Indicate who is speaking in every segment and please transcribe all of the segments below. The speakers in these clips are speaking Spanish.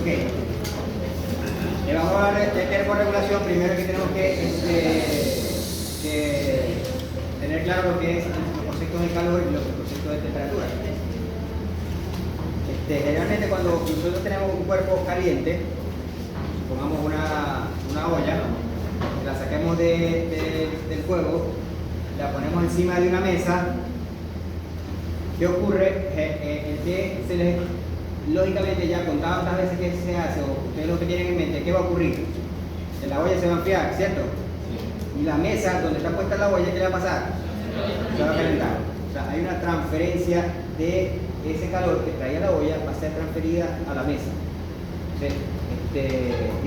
Speaker 1: Le vamos a hablar de termorregulación. Primero que tenemos que tener claro lo que es los conceptos de calor y los conceptos de temperatura. Generalmente cuando nosotros tenemos un cuerpo caliente, pongamos una olla, la saquemos del fuego, la ponemos encima de una mesa. ¿Qué ocurre? Lógicamente ya con tantas veces que se hace, o ustedes lo que tienen en mente, ¿qué va a ocurrir? Que la olla se va a enfriar, ¿cierto? Y la mesa donde está puesta la olla, ¿qué le va a pasar? Se va a calentar. O sea, hay una transferencia de ese calor que traía la olla, va a ser transferida a la mesa.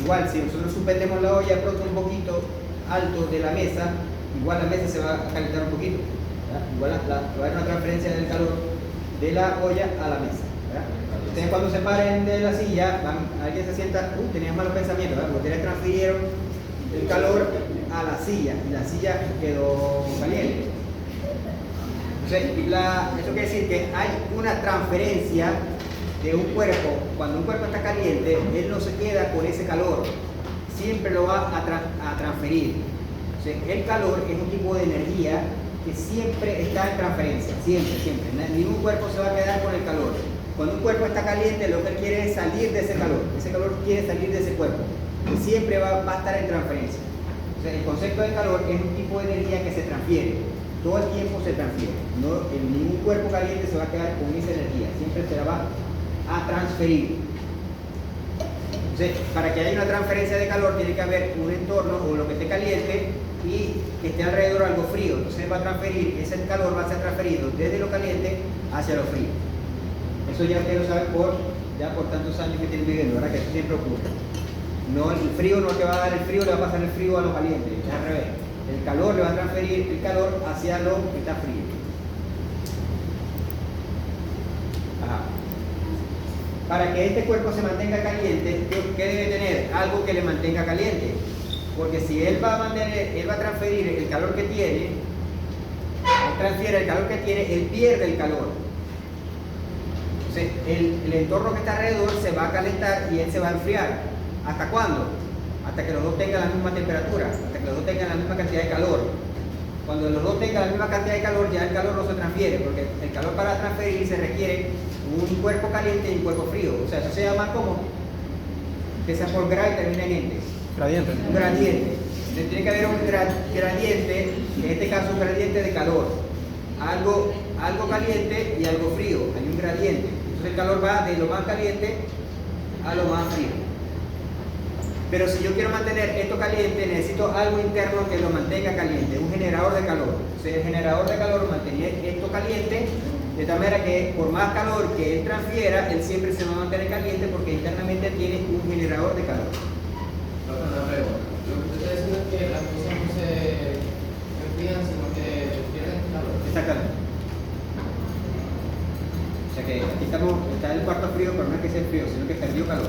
Speaker 1: Igual, si nosotros suspendemos la olla pronto un poquito alto de la mesa, igual la mesa se va a calentar un poquito. ¿Verdad? Igual va a haber una transferencia del calor de la olla a la mesa. ¿Verdad? Ustedes cuando se paren de la silla, alguien se sienta, tenían malos pensamientos, ¿verdad? Ustedes transfirieron el calor a la silla y la silla quedó caliente. Entonces, eso quiere decir que hay una transferencia de un cuerpo. Cuando un cuerpo está caliente, él no se queda con ese calor, siempre lo va a transferir. Entonces, el calor es un tipo de energía que siempre está en transferencia, siempre. Ningún cuerpo se va a quedar con el calor. Cuando un cuerpo está caliente, lo que él quiere es salir de ese calor quiere salir de ese cuerpo, y siempre va a estar en transferencia. Entonces, el concepto de calor es un tipo de energía que se transfiere, todo el tiempo se transfiere. Ningún cuerpo caliente se va a quedar con esa energía, siempre se la va a transferir. Entonces, para que haya una transferencia de calor, tiene que haber un entorno o lo que esté caliente y que esté alrededor algo frío. Entonces va a transferir, ese calor va a ser transferido desde lo caliente hacia lo frío. Eso ya ustedes lo saben por tantos años que tienen viviendo, ¿verdad? Que eso siempre ocurre. No, el frío no es que va a dar el frío, le va a pasar el frío a lo caliente, es al revés. El calor le va a transferir el calor hacia lo que está frío. Ajá. Para que este cuerpo se mantenga caliente, ¿qué debe tener? Algo que le mantenga caliente. Porque si él va a transferir el calor que tiene, él transfiere el calor que tiene, él pierde el calor. Entonces, el entorno que está alrededor se va a calentar y él se va a enfriar. ¿Hasta cuándo? Hasta que los dos tengan la misma temperatura, hasta que los dos tengan la misma cantidad de calor. Cuando los dos tengan la misma cantidad de calor, ya el calor no se transfiere, porque el calor para transferir se requiere un cuerpo caliente y un cuerpo frío. O sea, eso se llama como, empieza por grado y termina en ente.
Speaker 2: Gradiente.
Speaker 1: Un gradiente. Entonces, tiene que haber un gradiente, en este caso un gradiente de calor. Algo caliente y algo frío, hay un gradiente. Entonces el calor va de lo más caliente a lo más frío. Pero si yo quiero mantener esto caliente, necesito algo interno que lo mantenga caliente, un generador de calor. Entonces el generador de calor mantiene esto caliente, de tal manera que por más calor que él transfiera, él siempre se va a mantener caliente porque internamente tiene un generador de calor.
Speaker 3: Lo que usted está diciendo es que las cosas no se enfrían, sino que pierden calor.
Speaker 1: Exactamente. O sea que aquí está el cuarto frío, pero no es que sea frío, sino que perdió calor.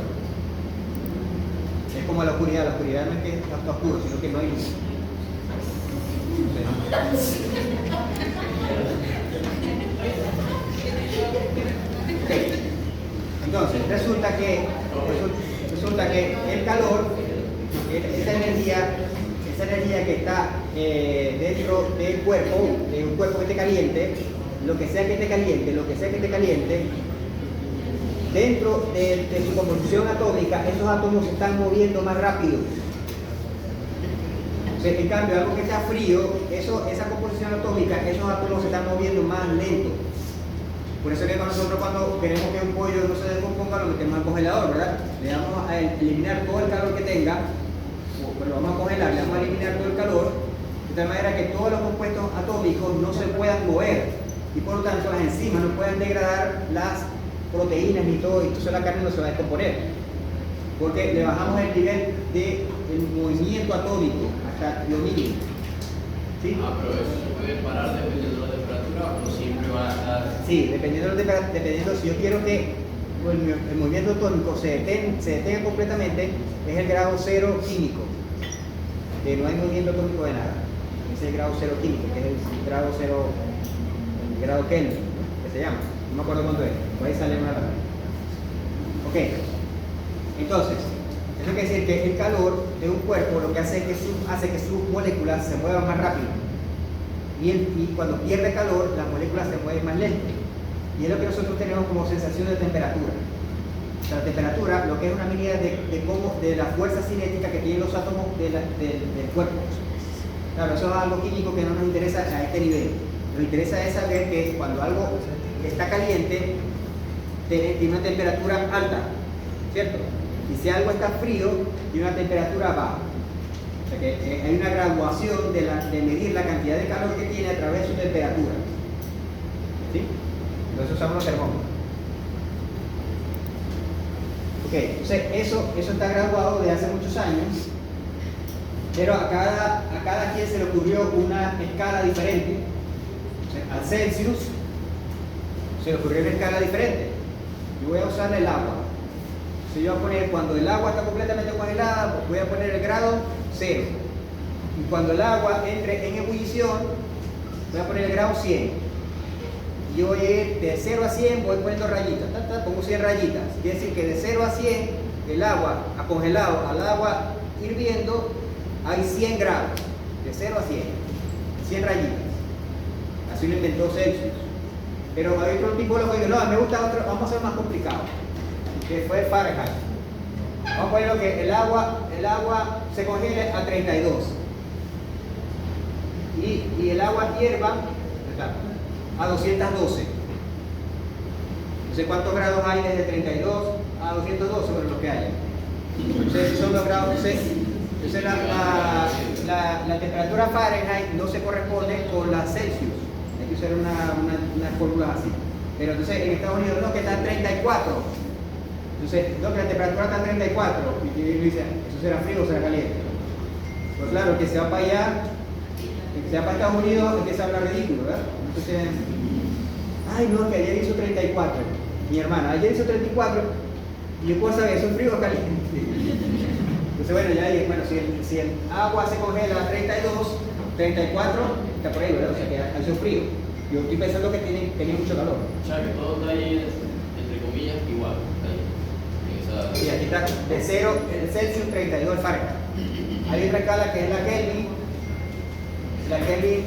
Speaker 1: Es como la oscuridad no es que está oscuro, sino que no hay luz. Okay. Entonces, resulta que el calor, esa energía que está dentro del cuerpo, de un cuerpo que esté caliente, lo que sea que esté caliente, dentro de su composición atómica, esos átomos se están moviendo más rápido. En cambio, algo que está frío, esa composición atómica, esos átomos se están moviendo más lento. Por eso es que nosotros cuando queremos que un pollo no se descomponga, lo metemos al congelador, ¿verdad? Le vamos a eliminar todo el calor que tenga, lo vamos a congelar, le vamos a eliminar todo el calor, de tal manera que todos los compuestos atómicos no se puedan mover y por lo tanto las enzimas no puedan degradar las proteínas ni todo, y entonces la carne no se va a descomponer, porque le bajamos el nivel del movimiento atómico hasta lo mínimo. ¿Sí?
Speaker 3: Pero eso se puede parar dependiendo de la temperatura o siempre va a estar.
Speaker 1: Sí, dependiendo si yo quiero que el movimiento atómico se detenga completamente, es el grado cero químico, que no hay movimiento atómico de nada. Ese es el grado cero químico, que es el grado cero, el grado Kelvin, que se llama. No me acuerdo cuánto es, por ahí sale una tabla. Ok. Entonces, eso quiere decir que el calor de un cuerpo lo que hace es que hace que sus moléculas se muevan más rápido. Y cuando pierde calor, las moléculas se mueven más lento. Y es lo que nosotros tenemos como sensación de temperatura. O sea, la temperatura, lo que es una medida de la fuerza cinética que tienen los átomos del cuerpo. Claro, eso es algo químico que no nos interesa a este nivel. Nos interesa es saber que cuando algo está caliente, tiene una temperatura alta, ¿cierto? Y si algo está frío, tiene una temperatura baja. O sea que hay una graduación de medir la cantidad de calor que tiene a través de su temperatura. ¿Sí? Entonces usamos los termómetros. Ok, entonces eso está graduado de hace muchos años, pero a cada quien se le ocurrió una escala diferente. O sea, al Celsius se le ocurrió una escala diferente. Yo voy a usar el agua. Si yo voy a poner, cuando el agua está completamente congelada, pues voy a poner el grado 0. Y cuando el agua entre en ebullición, voy a poner el grado 100. Y yo voy a ir de 0 a 100, voy poniendo rayitas. Pongo 100 rayitas. Quiere decir que de 0 a 100, el agua a congelado al agua hirviendo, hay 100 grados. De 0 a 100. 100 rayitas. Así lo inventó Celsius. Pero hay otro tipo de lo que dice, no, me gusta otro, vamos a hacer más complicado. Que fue Fahrenheit. Vamos a poner que el agua se congele a 32 y el agua hierva a 212. Entonces, ¿cuántos grados hay desde 32 a 212? Bueno, lo que haya. Entonces, son los grados. Entonces, la temperatura Fahrenheit no se corresponde con la Celsius. Hay que usar unas fórmulas así. Pero entonces, en Estados Unidos no, que está en 34. Entonces, no, que la temperatura está en 34. Y él dice, ¿eso será frío o será caliente? Pues claro, el que se va para allá, el que se va para Estados Unidos, empieza a hablar ridículo, ¿verdad? Entonces, ay, no, que ayer hizo 34. Mi hermana, ayer hizo 34. Y yo puedo saber, ¿eso es frío o caliente? Entonces, bueno, ya dije, bueno, si el agua se congela a 32, 34, está por ahí, ¿verdad? O sea, que hace frío. Yo estoy pensando que tiene mucho calor.
Speaker 2: O sea, que todo está ahí, entre comillas, igual.
Speaker 1: Y aquí está de 0 el Celsius, 32 el Fahrenheit. Hay otra escala que es la Kelvin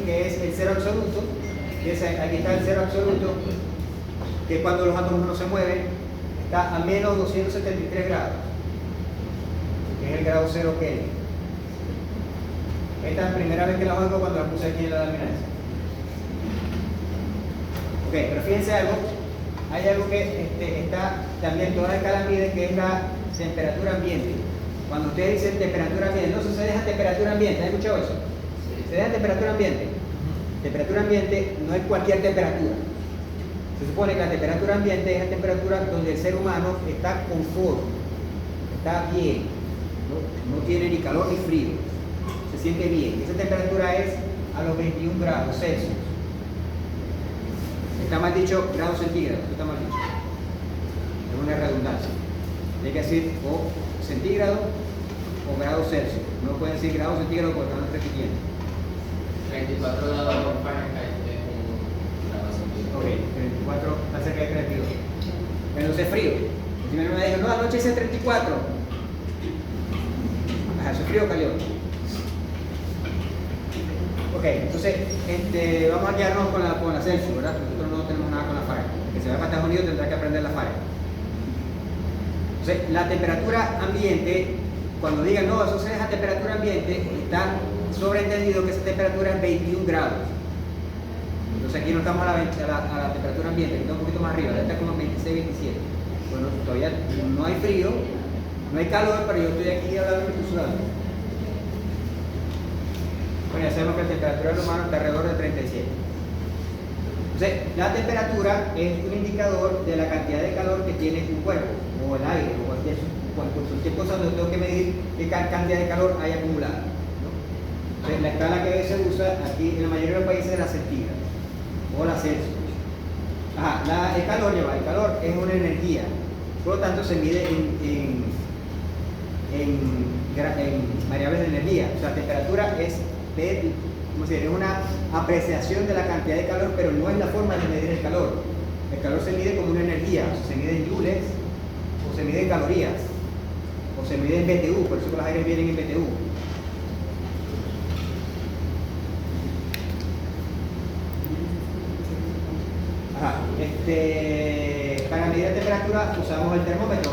Speaker 1: que es el cero absoluto. Aquí está el cero absoluto, que cuando los átomos no se mueven, está a menos 273 grados, que es el grado 0 Kelvin. Esta es la primera vez que la oigo cuando la puse aquí en la lámina esa. Ok, pero fíjense algo. Hay algo que está también, todas las escalas miden, que es la temperatura ambiente. Cuando ustedes dicen temperatura ambiente, no se deja temperatura ambiente, ¿han escuchado eso? Se deja temperatura ambiente. Temperatura ambiente no es cualquier temperatura. Se supone que la temperatura ambiente es la temperatura donde el ser humano está conforme, está bien, no tiene ni calor ni frío, se siente bien. Esa temperatura es a los 21 grados Celsius. Está mal dicho grados centígrados, está mal dicho. Es una redundancia. Hay que decir o centígrado o grados Celsius. No pueden decir grados centígrados porque están repitiendo.
Speaker 3: 34 grados Fahrenheit es un grado centígrado.
Speaker 1: Ok, 34 está cerca de 32. Entonces es frío. Si mi hermana dijo, no, anoche hice 34. Ajá, eso es frío o caliente. Ok, entonces vamos a quedarnos con la Celsius, ¿verdad? Nosotros no tenemos nada con la Fahrenheit. El que se va para Estados Unidos tendrá que aprender la Fahrenheit. Entonces, la temperatura ambiente, cuando digan, no, eso se deja temperatura ambiente, está sobreentendido que esa temperatura es 21 grados. Entonces aquí no estamos a la temperatura ambiente, aquí está un poquito más arriba, está como 26, 27. Bueno, todavía no hay frío, no hay calor, pero yo estoy aquí hablando de sudando. Bueno, ya sabemos que la temperatura del humano está alrededor de 37. Entonces, la temperatura es un indicador de la cantidad de calor que tiene un cuerpo, o el aire, o cualquier cosa donde tengo que medir qué cantidad de calor hay acumulada, ¿no? Entonces, la escala que se usa aquí en la mayoría de los países es la centígrada, o la Celsius. Ajá, el calor es una energía, por lo tanto se mide en variables de energía. O sea, la temperatura es una apreciación de la cantidad de calor, pero no es la forma de medir el calor. El calor se mide como una energía, o sea, se mide en joules o se mide en calorías. o se mide en BTU, por eso que los aires vienen en BTU. Ajá, para medir la temperatura usamos el termómetro.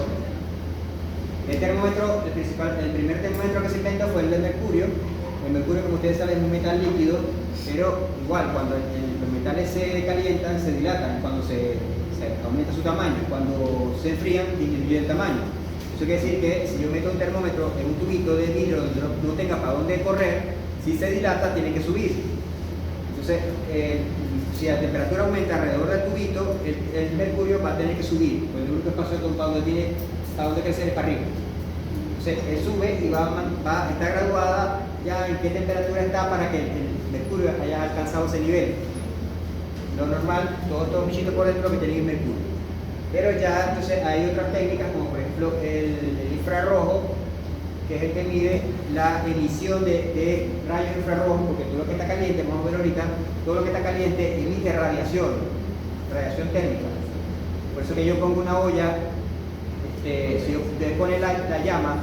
Speaker 1: El termómetro, el primer termómetro que se inventó fue el de mercurio. El mercurio, como ustedes saben, es un metal líquido, pero igual cuando los metales se calientan, se dilatan, cuando se aumenta su tamaño, cuando se enfrían, disminuye el tamaño. Eso quiere decir que si yo meto un termómetro en un tubito de vidrio donde no tenga para dónde correr, si se dilata, tiene que subir. Entonces, si la temperatura aumenta alrededor del tubito, el mercurio va a tener que subir, porque el único espacio para donde crecer es para arriba. Entonces, él sube y está graduada ya en qué temperatura está para que el mercurio haya alcanzado ese nivel. Lo normal, todos estos bichitos por dentro que tienen mercurio. Pero ya entonces hay otras técnicas, como por ejemplo el infrarrojo, que es el que mide la emisión de rayos infrarrojos, porque todo lo que está caliente, vamos a ver ahorita, todo lo que está caliente emite radiación térmica. Por eso que yo pongo una olla, si ustedes ponen la llama,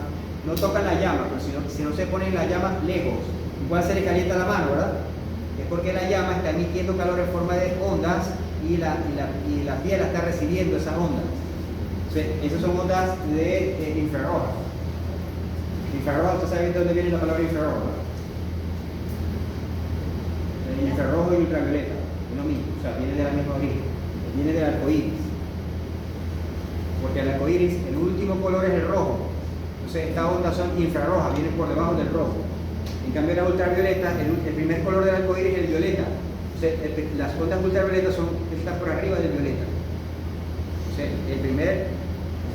Speaker 1: no tocan la llama, pero si no se ponen la llama lejos, igual se le calienta la mano, ¿verdad? Es porque la llama está emitiendo calor en forma de ondas y la piel está recibiendo esas ondas. Entonces, esas son ondas de infrarrojas. Infrarrojo, ¿usted sabe de dónde viene la palabra infrarrojo? El infrarrojo y ultravioleta, es lo mismo, o sea, viene de la misma origen, viene del arco iris. Porque el arco iris, el último color es el rojo. Entonces, estas ondas son infrarrojas, vienen por debajo del rojo. En cambio, la ultravioleta, el primer color del arco iris es el violeta. Entonces, las ondas ultravioletas están por arriba del violeta. Entonces, el primer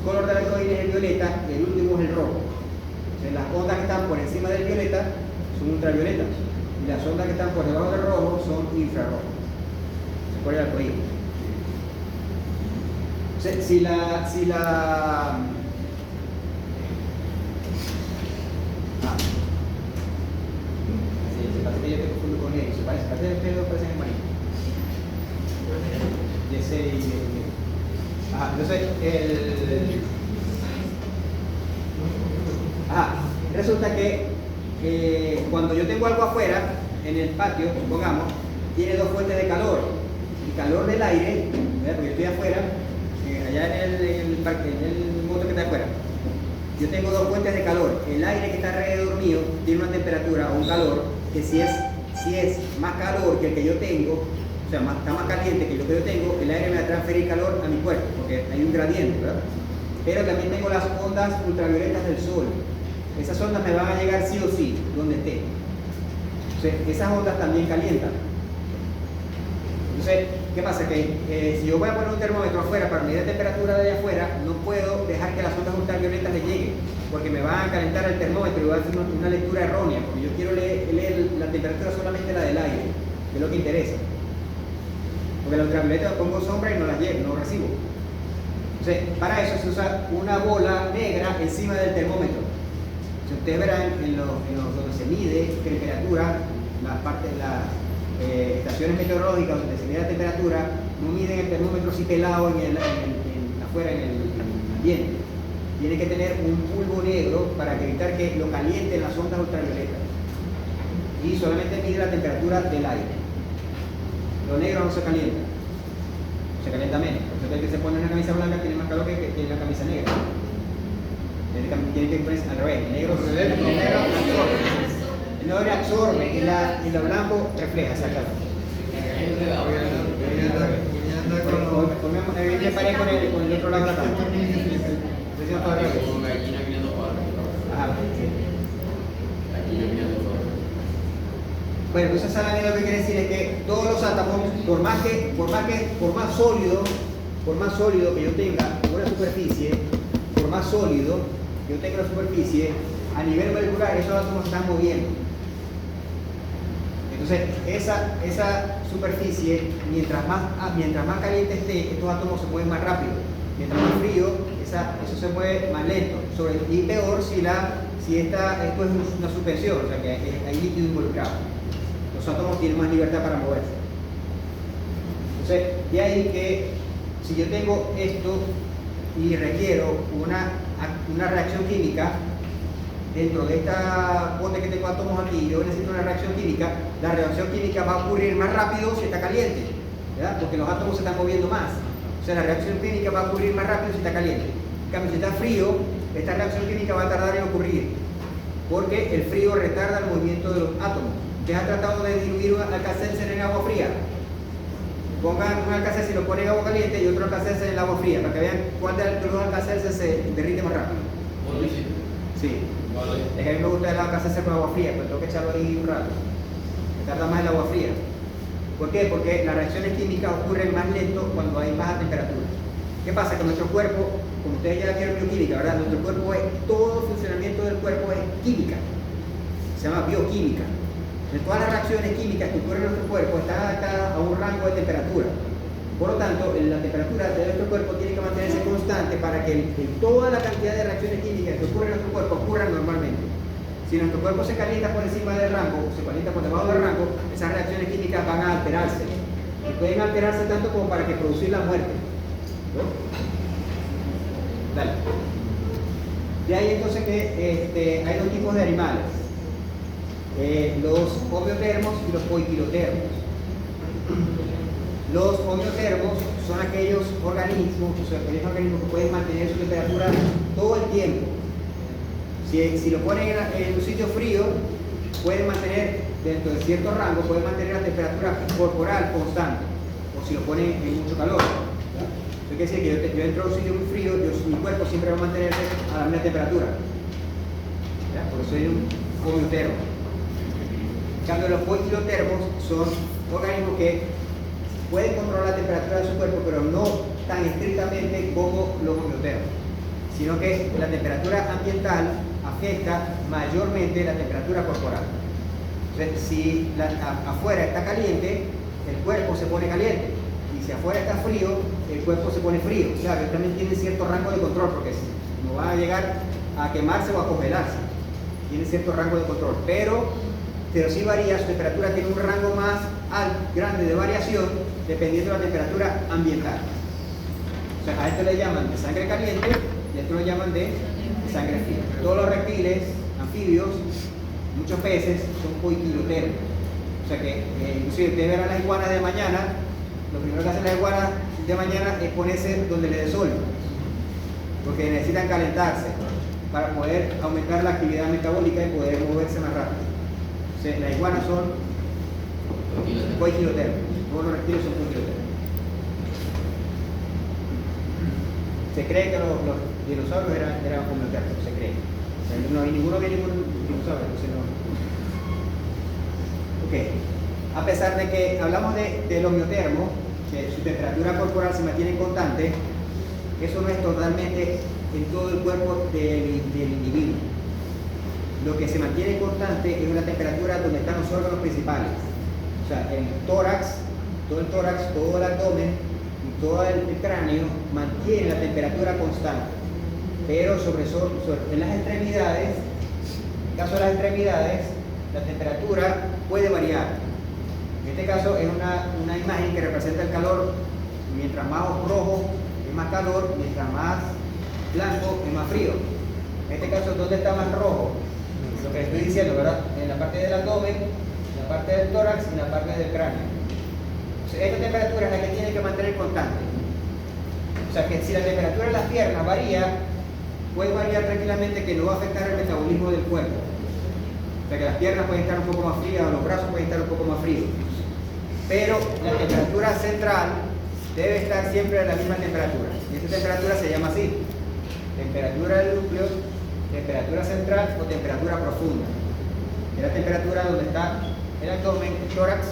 Speaker 1: color del arco iris es el violeta y el último es el rojo. Entonces, las ondas que están por encima del violeta son ultravioletas y las ondas que están por debajo del rojo son infrarrojos. Por el arco iris. Entonces, si parece que yo te confundo con ellos, se parece, parece que ustedes dos parecen hermanitos. Entonces, resulta que cuando yo tengo algo afuera, en el patio, supongamos, tiene dos fuentes de calor. El calor del aire, ¿verdad? Porque yo estoy afuera, allá en el motor que está afuera. Yo tengo dos fuentes de calor. El aire que está alrededor mío tiene una temperatura o un calor que si es más calor que el que yo tengo, o sea, está más caliente que lo que yo tengo, el aire me va a transferir calor a mi cuerpo, porque hay un gradiente, ¿verdad? Pero también tengo las ondas ultravioletas del sol. Esas ondas me van a llegar sí o sí, donde esté. Entonces, esas ondas también calientan. Entonces, ¿qué pasa? Que si yo voy a poner un termómetro afuera para medir la temperatura de allá afuera, no puedo dejar que las ondas ultravioletas le lleguen, porque me van a calentar el termómetro y voy a hacer una lectura errónea, porque yo quiero leer la temperatura solamente la del aire, que es lo que interesa. Porque la ultravioleta pongo sombra y no la llevo, no recibo. Entonces, para eso se usa una bola negra encima del termómetro. Si ustedes verán en donde se mide temperatura, las estaciones meteorológicas donde se mide la temperatura, no miden el termómetro así pelado afuera en el ambiente. Tiene que tener un polvo negro para evitar que lo calienten las ondas ultravioletas. Y solamente mide la temperatura del aire. Lo negro no se calienta. Se calienta menos. Por eso el que se pone una camisa blanca tiene más calor que una camisa negra. Tiene que ponerse al revés. El negro absorbe. El negro absorbe y lo blanco refleja esa calor. Me paré con el otro lado de la cama.
Speaker 2: Como gallina mirando para arriba. Gallina mirando para arriba.
Speaker 1: Bueno, entonces saben lo que quiere decir es que todos los átomos, por más sólido que yo tenga una superficie, por más sólido que yo tenga una superficie, a nivel molecular esos átomos están moviendo. Entonces, esa superficie, mientras más caliente esté, estos átomos se mueven más rápido. Mientras más frío, eso se mueve más lento. Y peor si esto es una suspensión, o sea que hay líquido involucrado. Los átomos tienen más libertad para moverse. Entonces, de ahí que si yo tengo esto y requiero una una reacción química dentro de esta bote que tengo átomos aquí, yo necesito una reacción química, la reacción química va a ocurrir más rápido si está caliente, ¿verdad? Porque los átomos se están moviendo más. O sea, la reacción química va a ocurrir más rápido si está caliente. En cambio, si está frío, esta reacción química va a tardar en ocurrir, porque el frío retarda el movimiento de los átomos. ¿Ustedes han tratado de diluir un alcacelser en agua fría? Pongan un alcacelser y lo ponen en agua caliente y otro alcacelser en el agua fría, para que vean cuál de los alcacelser se derrite más rápido. Sí.
Speaker 2: Vale.
Speaker 1: Es que a mí me gusta el alcacelser con agua fría, pero tengo que echarlo ahí un rato. Me tarda más el agua fría. ¿Por qué? Porque las reacciones químicas ocurren más lento cuando hay baja temperatura. ¿Qué pasa? Que nuestro cuerpo, como ustedes ya vieron bioquímica, ¿verdad? Nuestro cuerpo todo el funcionamiento del cuerpo es química. Se llama bioquímica. De todas las reacciones químicas que ocurren en nuestro cuerpo están adaptadas a un rango de temperatura. Por lo tanto, la temperatura de nuestro cuerpo tiene que mantenerse constante para que toda la cantidad de reacciones químicas que ocurren en nuestro cuerpo ocurran normalmente. Si nuestro cuerpo se calienta por encima del rango, se calienta por debajo del rango, esas reacciones químicas van a alterarse. Y pueden alterarse tanto como para que producir la muerte. ¿No? Dale. De ahí entonces que hay dos tipos de animales. Los homeotermos y los poikilotermos. Los homeotermos son aquellos organismos que pueden mantener su temperatura todo el tiempo. Si lo ponen en un sitio frío, pueden mantener dentro de cierto rango, pueden mantener la temperatura corporal constante. O si lo ponen en mucho calor. Eso quiere decir que yo entro a un sitio muy frío, mi cuerpo siempre va a mantenerse a la misma temperatura. ¿Ya? Por eso soy un homeotermo. En cambio, los poikilotermos son organismos que pueden controlar la temperatura de su cuerpo, pero no tan estrictamente como los homeotermos, sino que la temperatura ambiental afecta mayormente la temperatura corporal. Entonces, si afuera está caliente, el cuerpo se pone caliente, y si afuera está frío, el cuerpo se pone frío. Claro, también tiene cierto rango de control, porque no va a llegar a quemarse o a congelarse, tiene cierto rango de control, pero sí varía, su temperatura tiene un rango más grande de variación dependiendo de la temperatura ambiental. O sea, a esto le llaman de sangre caliente y a esto lo llaman de sangre fría. Todos los reptiles, anfibios, muchos peces son poikilotermos. O sea que, inclusive ustedes verán las iguanas de mañana, lo primero que hacen las iguanas de mañana es ponerse donde les dé sol, porque necesitan calentarse para poder aumentar la actividad metabólica y poder moverse más rápido. O sea, las iguanas son poikilotermos, todos los reptiles son poikilotermos. Se cree que los dinosaurios eran homeotermos, se cree. O sea, no hay ninguno que ningún dinosaurio, entonces no. Ok. A pesar de que hablamos del homeotermo, que su temperatura corporal se mantiene constante, eso no es totalmente en todo el cuerpo del individuo. Lo que se mantiene constante es la temperatura donde están los órganos principales. O sea, el tórax, todo el abdomen y todo el cráneo mantiene la temperatura constante. Pero en las extremidades, en el caso de las extremidades, la temperatura puede variar. En este caso es una imagen que representa el calor. Mientras más rojo es más calor, mientras más blanco es más frío. En este caso, ¿dónde está más rojo? Lo que les estoy diciendo, ¿verdad? En la parte del abdomen, en la parte del tórax y en la parte del cráneo. O sea, esta temperatura es la que tiene que mantener constante. O sea que si la temperatura de las piernas varía, puede variar tranquilamente, que no va a afectar el metabolismo del cuerpo. O sea que las piernas pueden estar un poco más frías o los brazos pueden estar un poco más fríos. Pero la temperatura central debe estar siempre a la misma temperatura. Y esta temperatura se llama así: temperatura del núcleo, temperatura central o temperatura profunda. Es la temperatura donde está el abdomen, el tórax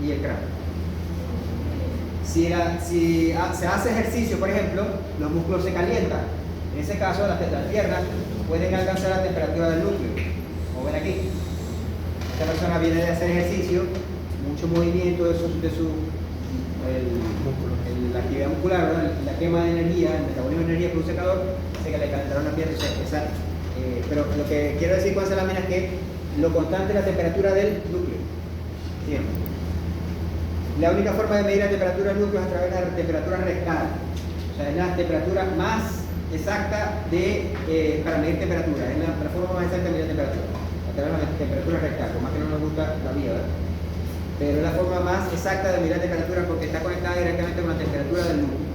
Speaker 1: y el cráneo. Si se hace ejercicio, por ejemplo, los músculos se calientan. En ese caso, las piernas pueden alcanzar la temperatura del núcleo. Como ven aquí, esta persona viene de hacer ejercicio, mucho movimiento de la actividad muscular, ¿no? La quema de energía, el metabolismo de energía produce calor, hace que le calentaron la piel. Pero lo que quiero decir con esa lámina es que lo constante es la temperatura del núcleo. Bien. La única forma de medir la temperatura del núcleo es a través de la temperatura rectal. O sea, es la temperatura más exacta para medir temperatura, es la forma más exacta de medir temperatura. La temperatura rectal, por más que no nos gusta la vía, ¿verdad? Pero es la forma más exacta de medir la temperatura porque está conectada directamente con la temperatura del núcleo.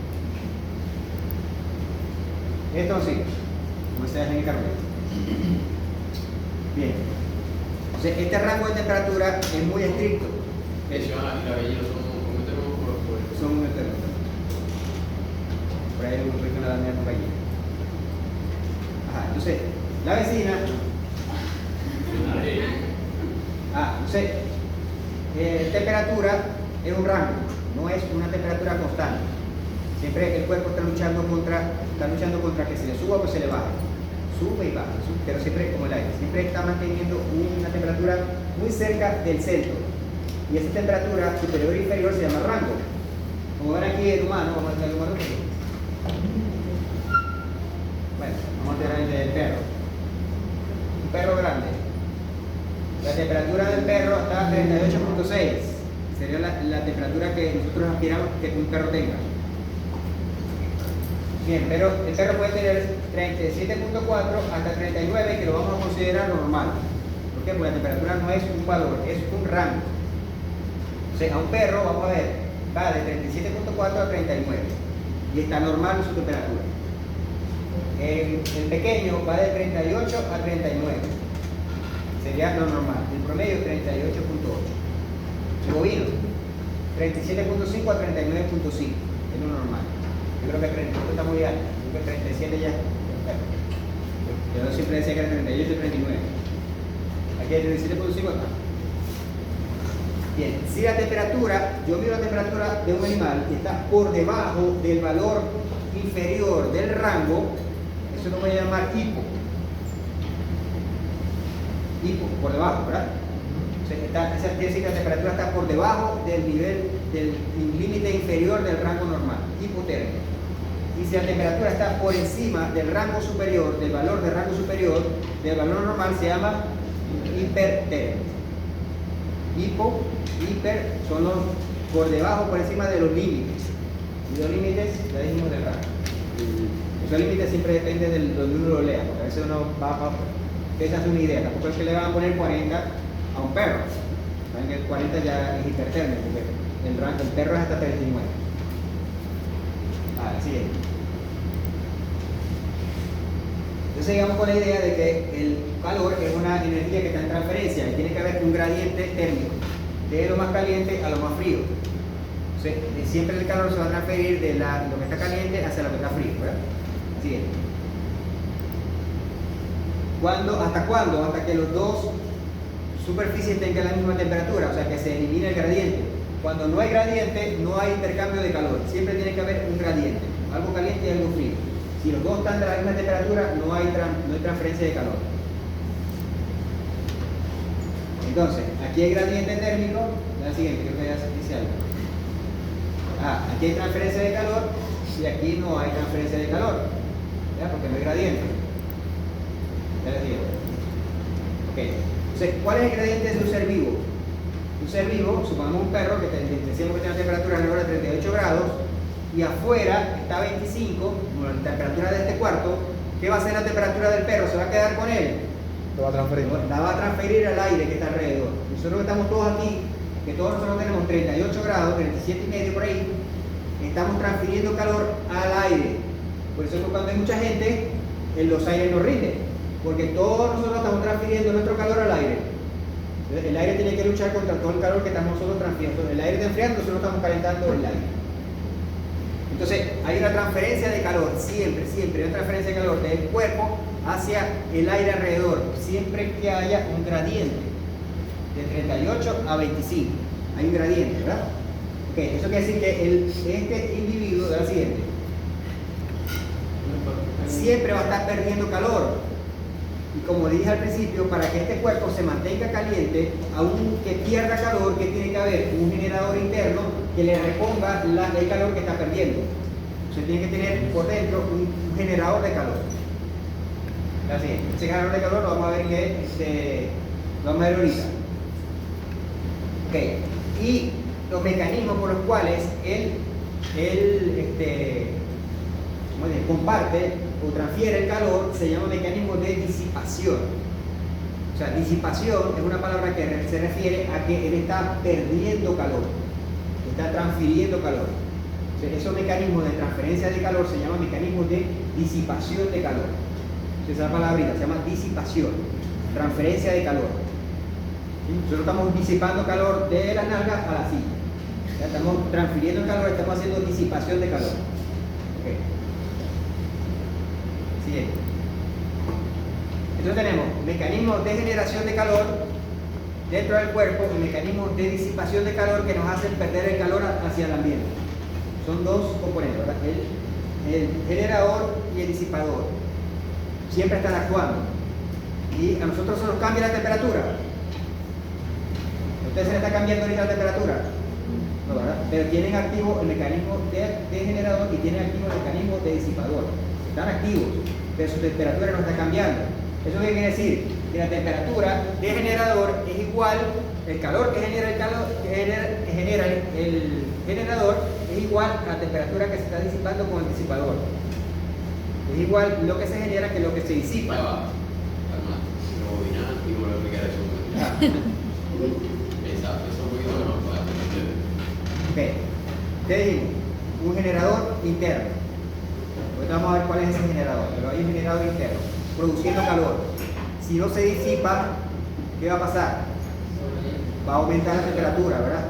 Speaker 1: Esto sí, como se hace en el carbón. Bien. Entonces, este rango de temperatura es muy estricto.
Speaker 2: Eso, y la belleza son como termómetros.
Speaker 1: Son un termómetro. Por ahí hay un rico en la mía compañía. Ajá, entonces, la vecina. Entonces, temperatura es un rango, no es una temperatura constante. Siempre el cuerpo está luchando contra que se le suba o que se le baje. Sube y baja, pero siempre como el aire. Siempre está manteniendo una temperatura muy cerca del centro. Y esa temperatura superior e inferior se llama rango. Como ven aquí el humano, vamos a tener el humano aquí. Bueno, vamos a tener el del perro. Un perro grande. La temperatura del perro está a 38.6. Sería la temperatura que nosotros aspiramos que un perro tenga. Bien, pero el perro puede tener 37.4 hasta 39, que lo vamos a considerar normal. ¿Por qué? Porque la temperatura no es un valor, es un rango. O sea, a un perro, vamos a ver, va de 37.4 a 39 y está normal su temperatura. El pequeño va de 38 a 39. Sería lo normal. El promedio es 38.8. El bovino, 37.5 a 39.5. Es lo normal. Yo creo que 38 está muy alto. Yo creo que 37 ya. Yo siempre decía que era 38 y 39. Aquí el 37.5 acá. Bien, si la temperatura, yo mido la temperatura de un animal que está por debajo del valor inferior del rango, eso lo voy a llamar hipo. Hipo, por debajo, ¿verdad? O sea, esa quiere decir que la temperatura está por debajo del nivel, del límite inferior del rango normal, hipotermia. Y si la temperatura está por encima del rango superior, del valor del rango superior, del valor normal, se llama hipertermia. Hipo, hiper, son los por debajo, por encima de los límites. Y los límites, ya dijimos del rango. Esos límites siempre depende de donde uno lo lea, porque a veces uno va a hacer una idea. Tampoco es que le van a poner 40 a un perro. Saben que el 40 ya es hipertermia, porque el perro es hasta 39. Siguiente. Entonces sigamos con la idea de que el calor es una energía que está en transferencia y tiene que haber un gradiente térmico de lo más caliente a lo más frío. Entonces, siempre el calor se va a transferir de lo que está caliente hacia lo que está frío, ¿verdad? Siguiente. ¿Hasta cuándo? Hasta que los dos superficies tengan la misma temperatura, o sea que se elimine el gradiente. Cuando no hay gradiente, no hay intercambio de calor. Siempre tiene que haber un gradiente, algo caliente y algo frío. Si los dos están de la misma temperatura, no hay transferencia de calor. Entonces, aquí hay gradiente térmico. La siguiente, creo que ya se dice algo. Aquí hay transferencia de calor y aquí no hay transferencia de calor, ¿ya? Porque no hay gradiente. Ya les digo. Ok. Entonces, ¿cuál es el gradiente de un ser vivo? Un ser vivo, supongamos un perro que decíamos que tiene una temperatura alrededor de 38 grados y afuera está a 25, bueno, la temperatura de este cuarto. ¿Qué va a ser la temperatura del perro? ¿Se va a quedar con él?
Speaker 4: Lo va a transferir.
Speaker 1: La va a transferir al aire que está alrededor. Nosotros que estamos todos aquí, que todos nosotros tenemos 38 grados, 37 y medio por ahí, estamos transfiriendo calor al aire. Por eso cuando hay mucha gente, los aires no rinden, porque todos nosotros estamos transfiriendo nuestro calor al aire. Entonces, el aire tiene que luchar contra todo el calor que estamos nosotros transfiriendo. El aire está enfriando, nosotros estamos calentando el aire. Entonces, hay una transferencia de calor, siempre hay una transferencia de calor del cuerpo hacia el aire alrededor, siempre que haya un gradiente de 38 a 25. Hay un gradiente, ¿verdad? Ok, eso quiere decir que este individuo, de la siguiente, siempre va a estar perdiendo calor. Y como dije al principio, para que este cuerpo se mantenga caliente, aunque pierda calor, ¿qué tiene que haber? Un generador interno que le reponga el calor que está perdiendo. O sea, tiene que tener por dentro un generador de calor. Así, ese generador de calor lo vamos a ver lo vamos a ver ahorita. Okay. Y los mecanismos por los cuales él comparte o transfiere el calor se llama mecanismo de disipación. O sea, disipación es una palabra que se refiere a que él está perdiendo calor, está transfiriendo calor. O sea, esos mecanismos de transferencia de calor se llaman mecanismos de disipación de calor. Esa palabrita se llama disipación, transferencia de calor. ¿Sí? Nosotros estamos disipando calor de las nalgas a la silla. Ya estamos transfiriendo el calor, estamos haciendo disipación de calor. Okay. Siguiente. Entonces tenemos mecanismos de generación de calor dentro del cuerpo y mecanismos de disipación de calor que nos hacen perder el calor hacia el ambiente. Son dos componentes, ¿verdad? El generador y el disipador. Siempre están actuando. Y a nosotros se nos cambia la temperatura. ¿A ustedes se les está cambiando ahorita la temperatura? No, ¿verdad? Pero tienen activo el mecanismo de generador y tienen activo el mecanismo de disipador. Están activos, pero su temperatura no está cambiando. ¿Eso qué quiere decir? Que la temperatura de generador es igual, el calor que genera el generador es igual a la temperatura que se está disipando con el disipador. Es igual lo que se genera que lo que se disipa.
Speaker 2: Calma, rebobinar y volver a aplicar eso. Exacto, eso es un poquito mejor para entender.
Speaker 1: Ok, te digo, un generador interno. Ahorita vamos a ver cuál es ese generador, pero hay un generador interno, produciendo calor. Si no se disipa, ¿qué va a pasar? Va a aumentar la temperatura, ¿verdad?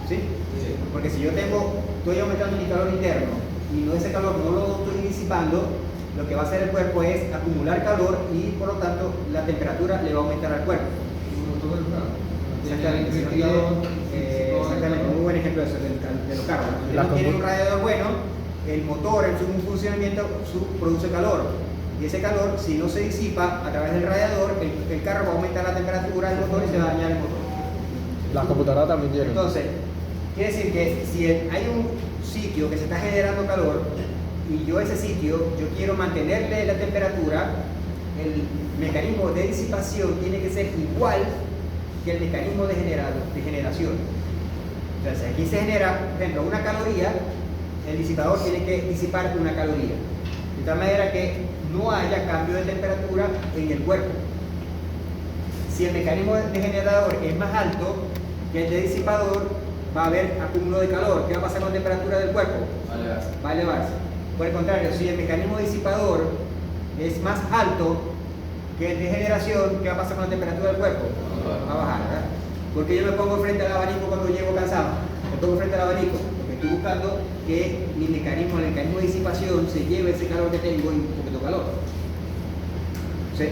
Speaker 1: ¿Sí? Porque si yo estoy aumentando mi calor interno y ese calor no lo estoy disipando, lo que va a hacer el cuerpo es acumular calor y por lo tanto la temperatura le va a aumentar al cuerpo. Exactamente, exactamente, muy buen ejemplo de eso, de los carros. Si no tiene un radiador bueno, el motor en su funcionamiento produce calor. Y ese calor, si no se disipa a través del radiador, el carro va a aumentar la temperatura del motor y se va a dañar el motor.
Speaker 4: Las computadoras también tienen.
Speaker 1: Entonces, quiere decir que si hay un sitio que se está generando calor y yo ese sitio, yo quiero mantenerle la temperatura, el mecanismo de disipación tiene que ser igual que el mecanismo de generación. O sea, si aquí se genera, por ejemplo, una caloría, el disipador tiene que disipar una caloría. De tal manera que no haya cambio de temperatura en el cuerpo. Si el mecanismo de generador es más alto que el de disipador, va a haber acúmulo de calor. ¿Qué va a pasar con la temperatura del cuerpo? Va a elevarse. Por el contrario, si el mecanismo disipador es más alto que el de generación, ¿qué va a pasar con la temperatura del cuerpo? Va a bajar, ¿verdad? Porque yo me pongo frente al abanico cuando llego cansado. Me pongo frente al abanico porque estoy buscando que el mecanismo de disipación se lleve ese calor que tengo y un poquito de calor. ¿Sí?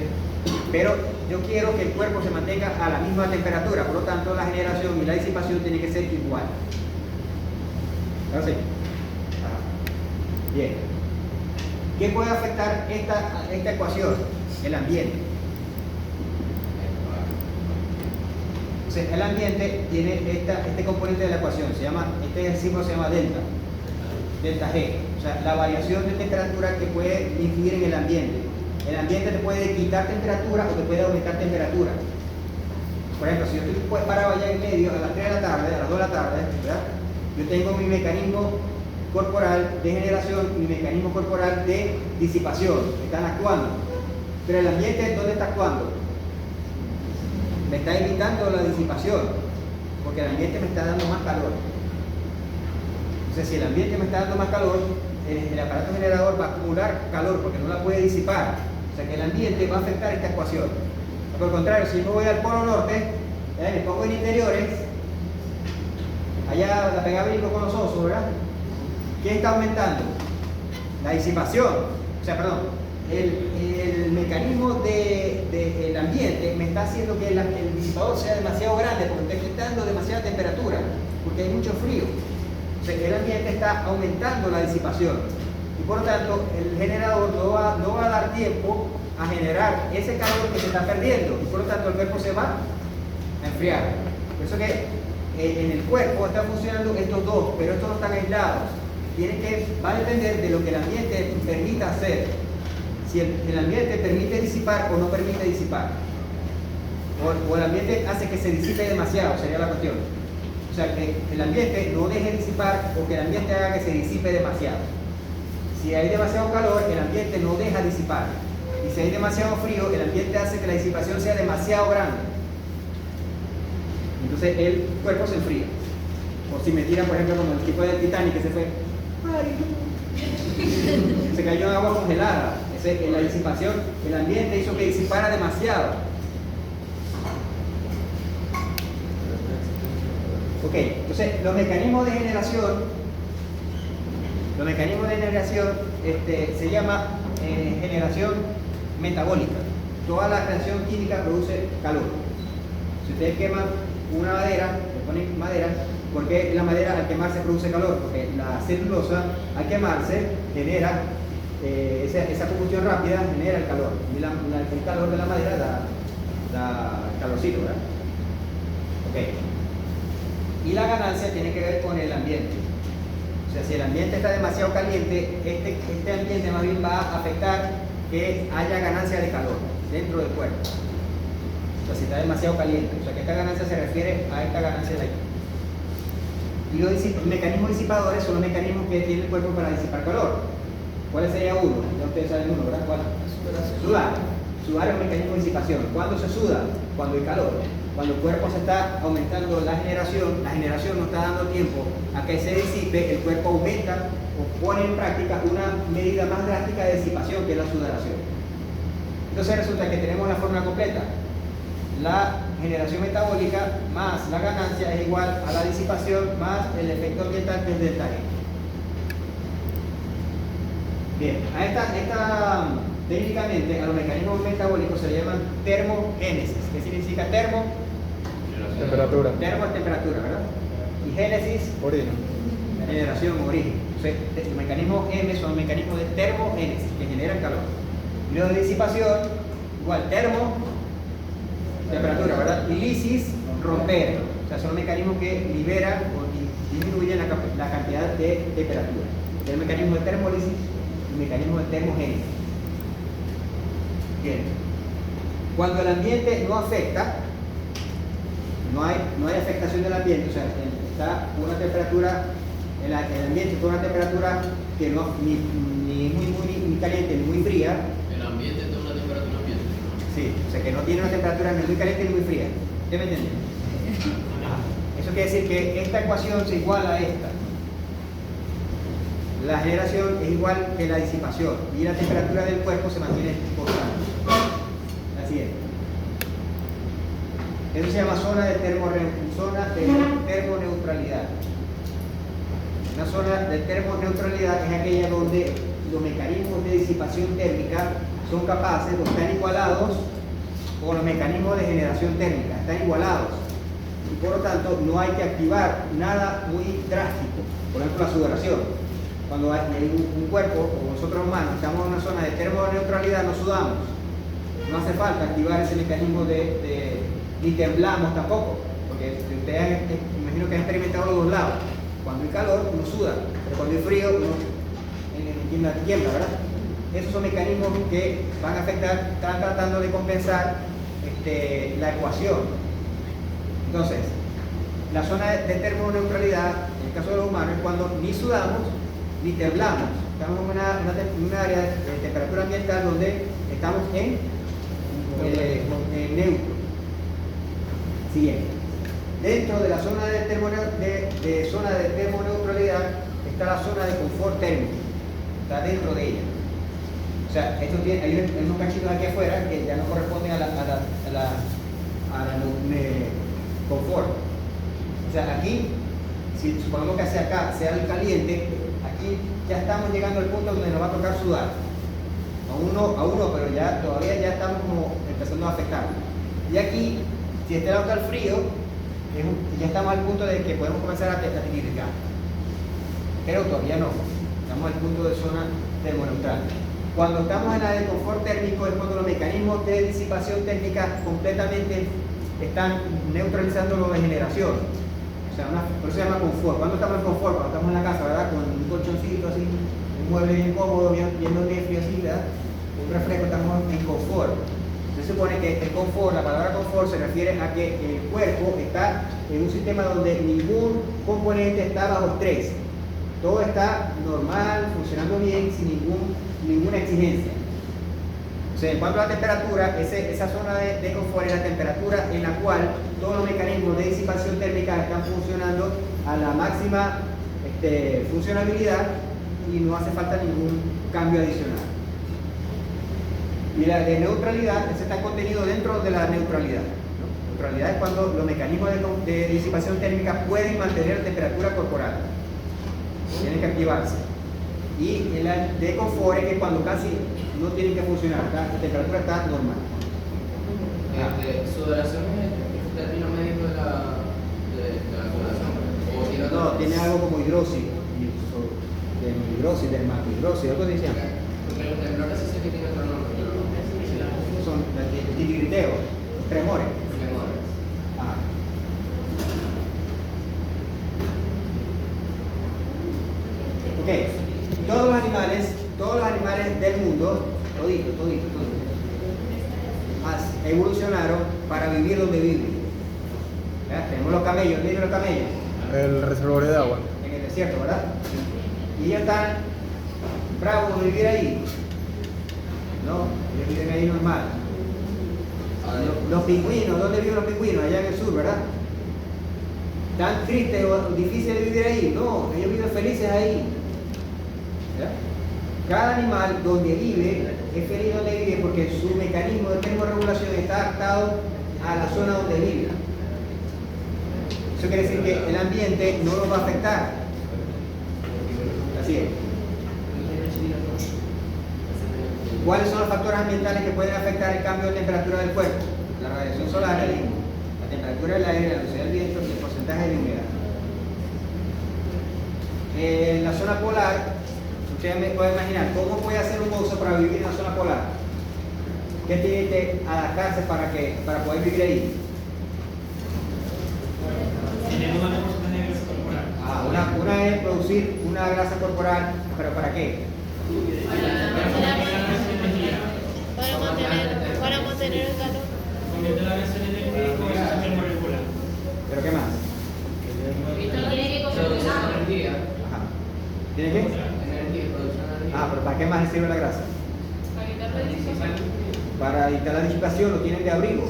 Speaker 1: Pero yo quiero que el cuerpo se mantenga a la misma temperatura, por lo tanto la generación y la disipación tienen que ser igual. ¿Ahora sí? Bien. ¿Qué puede afectar esta ecuación? El ambiente. Entonces, el ambiente tiene este componente de la ecuación, este símbolo se llama delta G, o sea, la variación de temperatura que puede influir en el ambiente. El ambiente te puede quitar temperatura o te puede aumentar temperatura. Por ejemplo, si yo estoy parado allá en medio a las 3 de la tarde, a las 2 de la tarde, ¿verdad? Yo tengo mi mecanismo corporal de generación y mi mecanismo corporal de disipación, están actuando. Pero el ambiente, ¿dónde está actuando? Me está evitando la disipación, porque el ambiente me está dando más calor. Entonces, si el ambiente me está dando más calor, el aparato generador va a acumular calor porque no la puede disipar. O sea que el ambiente va a afectar esta ecuación. Por el contrario, si yo voy al polo norte, me pongo en interiores, allá la pegada brinco con los osos, ¿verdad? ¿Qué está aumentando? La disipación. O sea, perdón, el mecanismo del ambiente me está haciendo que el disipador sea demasiado grande porque está quitando demasiada temperatura, porque hay mucho frío. O sea, el ambiente está aumentando la disipación y por lo tanto el generador no va a dar tiempo a generar ese calor que se está perdiendo y por lo tanto el cuerpo se va a enfriar. Por eso que en el cuerpo están funcionando estos dos, pero estos no están aislados. Va a depender de lo que el ambiente permita hacer. Si el ambiente permite disipar o no permite disipar. O el ambiente hace que se disipe demasiado, sería la cuestión. O sea, que el ambiente no deje disipar o que el ambiente haga que se disipe demasiado. Si hay demasiado calor, el ambiente no deja disipar. Y si hay demasiado frío, el ambiente hace que la disipación sea demasiado grande. Entonces el cuerpo se enfría. O si me tiran, por ejemplo, como el tipo del Titanic que se fue, se cayó en agua congelada. En la disipación, el ambiente hizo que disipara demasiado. Ok, entonces los mecanismos de generación se llama generación metabólica. Toda la reacción química produce calor. Si ustedes queman una madera, le ponen madera, ¿por qué la madera al quemarse produce calor? Porque la celulosa al quemarse genera esa combustión rápida, genera el calor. Y el calor de la madera da calorcito, ¿verdad? Ok. Y la ganancia tiene que ver con el ambiente. O sea, si el ambiente está demasiado caliente, este ambiente más bien va a afectar que haya ganancia de calor dentro del cuerpo. O sea, si está demasiado caliente. O sea, que esta ganancia se refiere a esta ganancia de aquí. Y los mecanismos disipadores son los mecanismos que tiene el cuerpo para disipar calor. ¿Cuál sería uno? Ya ustedes saben uno, ¿verdad? ¿Cuál? Sudar. Sudar es un mecanismo de disipación. ¿Cuándo se suda? Cuando hay calor. Cuando el cuerpo se está aumentando la generación no está dando tiempo a que se disipe, el cuerpo aumenta o pone en práctica una medida más drástica de disipación, que es la sudoración. Entonces resulta que tenemos la fórmula completa. La generación metabólica más la ganancia es igual a la disipación más el efecto ambiental, que es delta E. Bien, técnicamente a los mecanismos metabólicos se le llaman termogénesis. ¿Qué significa termo?
Speaker 4: Temperatura.
Speaker 1: Termo es temperatura, ¿verdad? Y génesis,
Speaker 4: Origen.
Speaker 1: generación, origen. Entonces, los mecanismos M son mecanismos de termogénesis, que generan calor. Y los de disipación, igual, termo, temperatura, ¿verdad? Y lisis, romper. O sea, son mecanismos que liberan o disminuyen la cantidad de temperatura. El mecanismo de termolisis y el mecanismo de termogénesis. Bien. Cuando el ambiente no afecta, no hay afectación del ambiente, o sea, está una temperatura, el ambiente está a una temperatura que no ni muy caliente ni muy fría.
Speaker 2: El ambiente está a una temperatura ambiente.
Speaker 1: Sí, o sea que no tiene una temperatura ni muy caliente ni muy fría. ¿Usted me entiende? Eso quiere decir que esta ecuación se iguala a esta. La generación es igual que la disipación y la temperatura del cuerpo se mantiene constante. La siguiente. Eso se llama zona de termoneutralidad. Una zona de termoneutralidad es aquella donde los mecanismos de disipación térmica son capaces o están igualados con los mecanismos de generación térmica, están igualados. Y por lo tanto no hay que activar nada muy drástico, por ejemplo la sudoración. Cuando hay un cuerpo, o nosotros humanos, estamos en una zona de termoneutralidad, no sudamos. No hace falta activar ese mecanismo ni temblamos tampoco, porque ustedes imagino que han experimentado los dos lados. Cuando hay calor uno suda, pero cuando hay frío uno tiembla, ¿verdad? Esos son mecanismos que van a afectar, están tratando de compensar la ecuación. Entonces, la zona de termoneutralidad, en el caso de los humanos, es cuando ni sudamos ni temblamos. Estamos en una área de temperatura ambiental donde estamos en neutro. Siguiente. Dentro de la zona de termoneutralidad está la zona de confort térmico. Está dentro de ella. O sea, hay unos cachitos aquí afuera que ya no corresponden a la confort. O sea, aquí, si suponemos que hacia acá sea el caliente, aquí ya estamos llegando al punto donde nos va a tocar sudar. Aún no, pero todavía ya estamos como empezando a afectar. Y aquí, si este lado está el frío, ya estamos al punto de que podemos comenzar a titirizar. Pero todavía no. Estamos al punto de zona termoneutral. Cuando estamos en la de confort térmico es cuando los mecanismos de disipación térmica completamente están neutralizando la generación. O sea, por eso se llama confort. ¿Cuándo estamos en confort? Cuando estamos en la casa, ¿verdad? Con un colchoncito así, un mueble bien cómodo, viendo Netflix así, ¿verdad? Un refresco, estamos en confort. Se supone que el confort, la palabra confort se refiere a que el cuerpo está en un sistema donde ningún componente está bajo estrés. todo está normal, funcionando bien, sin ninguna exigencia. O sea, en cuanto a la temperatura, esa zona de confort es la temperatura en la cual todos los mecanismos de disipación térmica están funcionando a la máxima funcionabilidad y no hace falta ningún cambio adicional. Y la de neutralidad, ese está contenido dentro de la neutralidad, ¿no? Neutralidad es cuando los mecanismos de disipación térmica pueden mantener temperatura corporal, tienen que activarse. Y el de confort es que cuando casi no tienen que funcionar, la temperatura está normal.
Speaker 3: ¿Sudoración es el término médico de la sudoración?
Speaker 1: No, tiene algo como hidrosis, dermatohidrosis, algo así se llama.
Speaker 3: Los temblores sí sé que tiene otro nombre, pero
Speaker 1: Son tiriteo, tremores.
Speaker 3: temblores.
Speaker 1: Ajá. Ok, todos los animales del mundo, toditos, evolucionaron para vivir donde viven. ¿Ya? Tenemos los camellos, ¿dónde viven los camellos?
Speaker 4: El reservorio de agua.
Speaker 1: En el desierto, ¿verdad? Y ellos están bravos de vivir ahí. No, ellos viven ahí normal. Los pingüinos, ¿dónde viven los pingüinos? Allá en el sur, ¿verdad? ¿Tan tristes o difíciles de vivir ahí? No, ellos viven felices ahí. ¿Ya? Cada animal donde vive es feliz donde vive porque su mecanismo de termorregulación está adaptado a la zona donde vive. Eso quiere decir que el ambiente no lo va a afectar. Así es. ¿Cuáles son los factores ambientales que pueden afectar el cambio de temperatura del cuerpo? La radiación solar, la temperatura del aire, la velocidad del viento y el porcentaje de humedad. En la zona polar, ustedes me pueden imaginar cómo puede hacer un oso para vivir en la zona polar. ¿Qué tiene que adaptarse para poder vivir ahí? Una es producir una grasa corporal, ¿pero para qué?
Speaker 5: Para mantener el calor.
Speaker 1: ¿Pero qué más?
Speaker 3: Producción de energía.
Speaker 1: Ajá. ¿Tiene qué?
Speaker 3: Energía, producción de energía.
Speaker 1: Ah, pero ¿para qué más sirve la grasa? Para evitar la disipación, lo tienen de abrigo.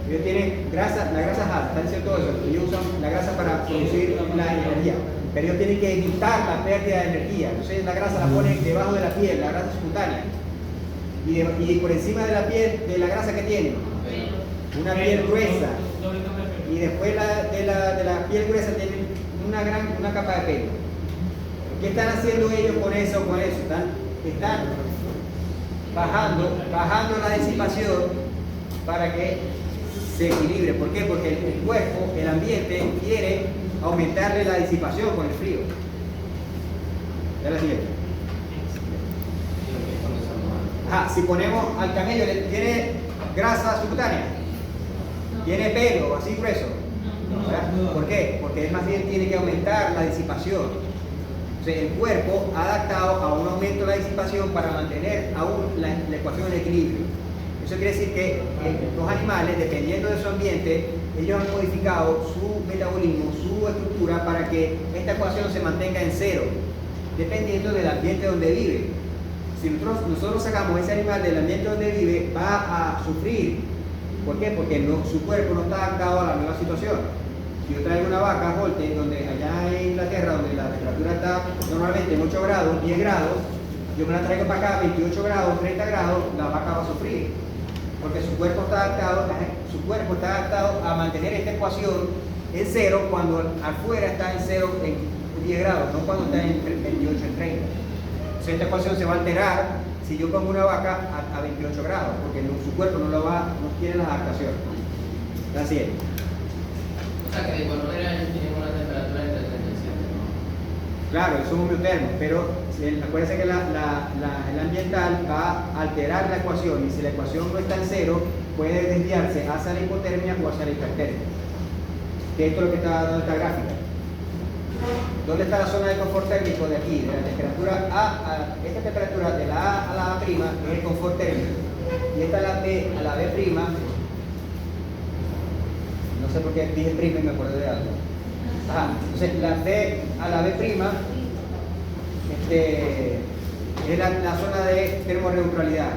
Speaker 1: Ellos tienen grasa, la grasa es alta, están diciendo todo eso. Ellos usan la grasa para producir la energía. Pero ellos tienen que evitar la pérdida de energía. Entonces la grasa la ponen debajo de la piel, la grasa subcutánea. Y por encima de la piel, de la grasa que tienen, una piel gruesa. Y después de la piel gruesa tienen una capa de pelo. ¿Qué están haciendo ellos con eso? Están bajando la disipación para que se equilibre. ¿Por qué? Porque el cuerpo, el ambiente, quiere aumentarle la disipación con el frío. ¿Ya la siguiente? Si ponemos al camello, tiene grasa subcutánea, tiene pelo así grueso. ¿Verdad? ¿Por qué? Porque él más bien tiene que aumentar la disipación. O sea, el cuerpo ha adaptado a un aumento de la disipación para mantener aún la ecuación en equilibrio. Eso quiere decir que los animales, dependiendo de su ambiente, ellos han modificado su metabolismo, su estructura para que esta ecuación se mantenga en cero, dependiendo del ambiente donde vive. Si nosotros sacamos ese animal del ambiente donde vive, va a sufrir. ¿Por qué? Porque su cuerpo no está adaptado a la nueva situación. Si yo traigo una vaca Holstein, donde allá en Inglaterra, donde la temperatura está normalmente en 8 grados, 10 grados, yo me la traigo para acá, 28 grados, 30 grados, la vaca va a sufrir. Porque su cuerpo está adaptado a mantener esta ecuación en cero cuando afuera está en cero en 10 grados, no cuando está en 28, en 30. Entonces esta ecuación se va a alterar si yo pongo una vaca a 28 grados, porque su cuerpo no tiene la adaptación. Así es.
Speaker 3: O sea que de igual manera ellos tienen una temperatura entre 37, ¿no?
Speaker 1: Claro, eso es un biotermo, pero acuérdense que el ambiental va a alterar la ecuación, y si la ecuación no está en cero, puede desviarse hacia la hipotermia o hacia la hipertermia. Que esto es lo que está dando esta gráfica. ¿Dónde está la zona de confort térmico de aquí? De la temperatura esta temperatura de la A a la A' es el confort térmico. Y esta es la B a la B'. No sé por qué dije prima y me acordé de algo. Entonces la B a la B' es la zona de termorneutralidad.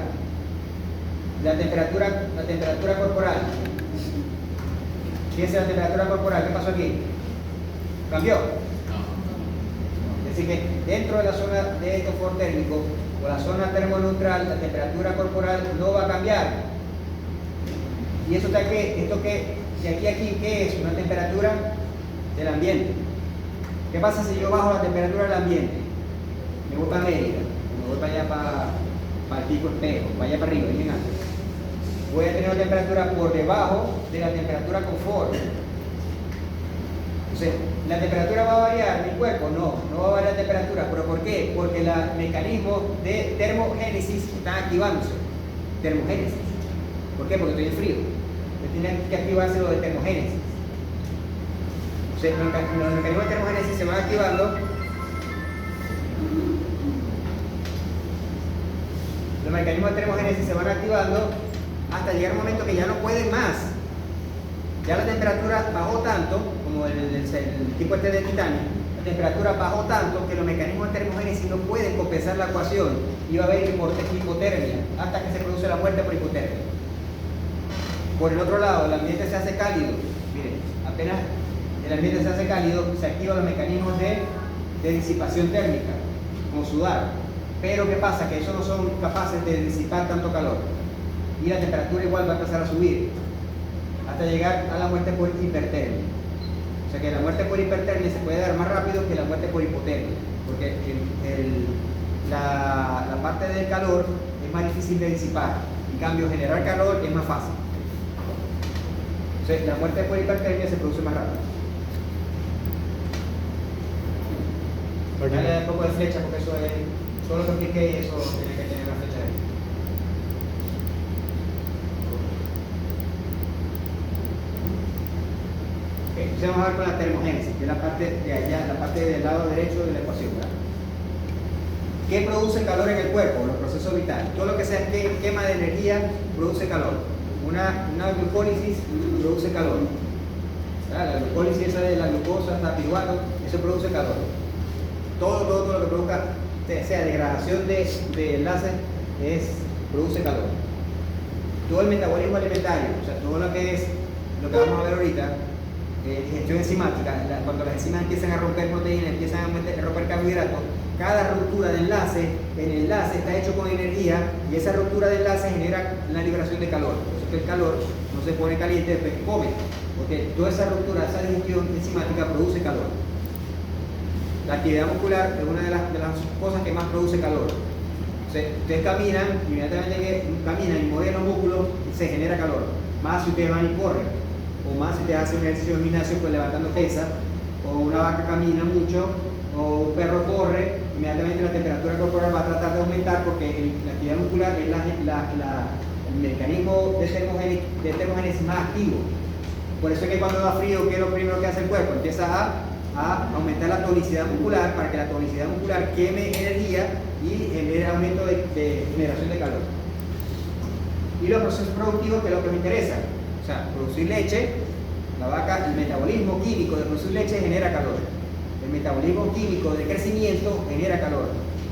Speaker 1: La temperatura corporal. Fíjense la temperatura corporal, ¿qué pasó aquí? ¿Cambió? Es decir, que dentro de la zona de confort térmico o la zona termoneutral, la temperatura corporal no va a cambiar. ¿Y eso está qué? ¿Esto qué? De aquí a aquí, ¿qué es? Una temperatura del ambiente. ¿Qué pasa si yo bajo la temperatura del ambiente? Me voy para América, me voy para allá para el pico espejo, para allá para arriba, bien alto. Voy a tener una temperatura por debajo de la temperatura confort. Entonces, ¿la temperatura va a variar mi cuerpo? No va a variar la temperatura. ¿Pero por qué? Porque los mecanismos de termogénesis están activándose. Termogénesis. ¿Por qué? Porque estoy en frío. Entonces tienen que activarse lo de termogénesis. Entonces, los mecanismos de termogénesis se van activando. Los mecanismos de termogénesis se van activando hasta llegar un momento que ya no pueden más. Ya la temperatura bajó tanto, como el tipo este de titanio, la temperatura bajó tanto que los mecanismos de termogénesis no pueden compensar la ecuación y va a haber hipotermia hasta que se produce la muerte por hipotermia. Por el otro lado, el ambiente se hace cálido. Miren, apenas el ambiente se hace cálido, se activan los mecanismos de disipación térmica, como sudar. Pero ¿qué pasa? Que esos no son capaces de disipar tanto calor. Y la temperatura igual va a empezar a subir hasta llegar a la muerte por hipertermia. O sea que la muerte por hipertermia se puede dar más rápido que la muerte por hipotermia, porque la parte del calor es más difícil de disipar. En cambio, generar calor es más fácil. O sea, la muerte por hipertermia se produce más rápido. Dale un poco de flecha porque eso es, solo que expliqué y eso tiene que tener una flecha ahí. Entonces vamos a ver con la termogénesis, que es la parte de allá, la parte del lado derecho de la ecuación, ¿verdad? ¿Qué produce calor en el cuerpo? Los procesos vitales. Todo lo que sea quema de energía produce calor. Una glucólisis produce calor. ¿Verdad? La glucólisis esa de la glucosa hasta piruvato, eso produce calor. Todo lo que produzca, sea degradación de enlaces, produce calor. Todo el metabolismo alimentario, o sea, todo lo que es, lo que vamos a ver ahorita, digestión enzimática, cuando las enzimas empiezan a romper proteínas, empiezan a romper carbohidratos, cada ruptura de enlace, el enlace está hecho con energía y esa ruptura de enlace genera la liberación de calor. Por eso es que el calor no se pone caliente después que come, porque toda esa ruptura, esa digestión enzimática produce calor. La actividad muscular es una de las cosas que más produce calor. Ustedes caminan, inmediatamente que caminan y mueven los músculos, se genera calor. Más si ustedes van y corren, o más si ustedes hacen un ejercicio en gimnasio pues levantando pesas, o una vaca camina mucho, o un perro corre, inmediatamente la temperatura corporal va a tratar de aumentar porque la actividad muscular es el mecanismo de termogénesis más activo. Por eso es que cuando da frío, ¿qué es lo primero que hace el cuerpo? Empieza a aumentar la tonicidad muscular para que la tonicidad muscular queme energía y genere aumento de generación de calor. Y los procesos productivos, que es lo que nos interesa. O sea, producir leche, la vaca, el metabolismo químico de producir leche genera calor. El metabolismo químico de crecimiento genera calor.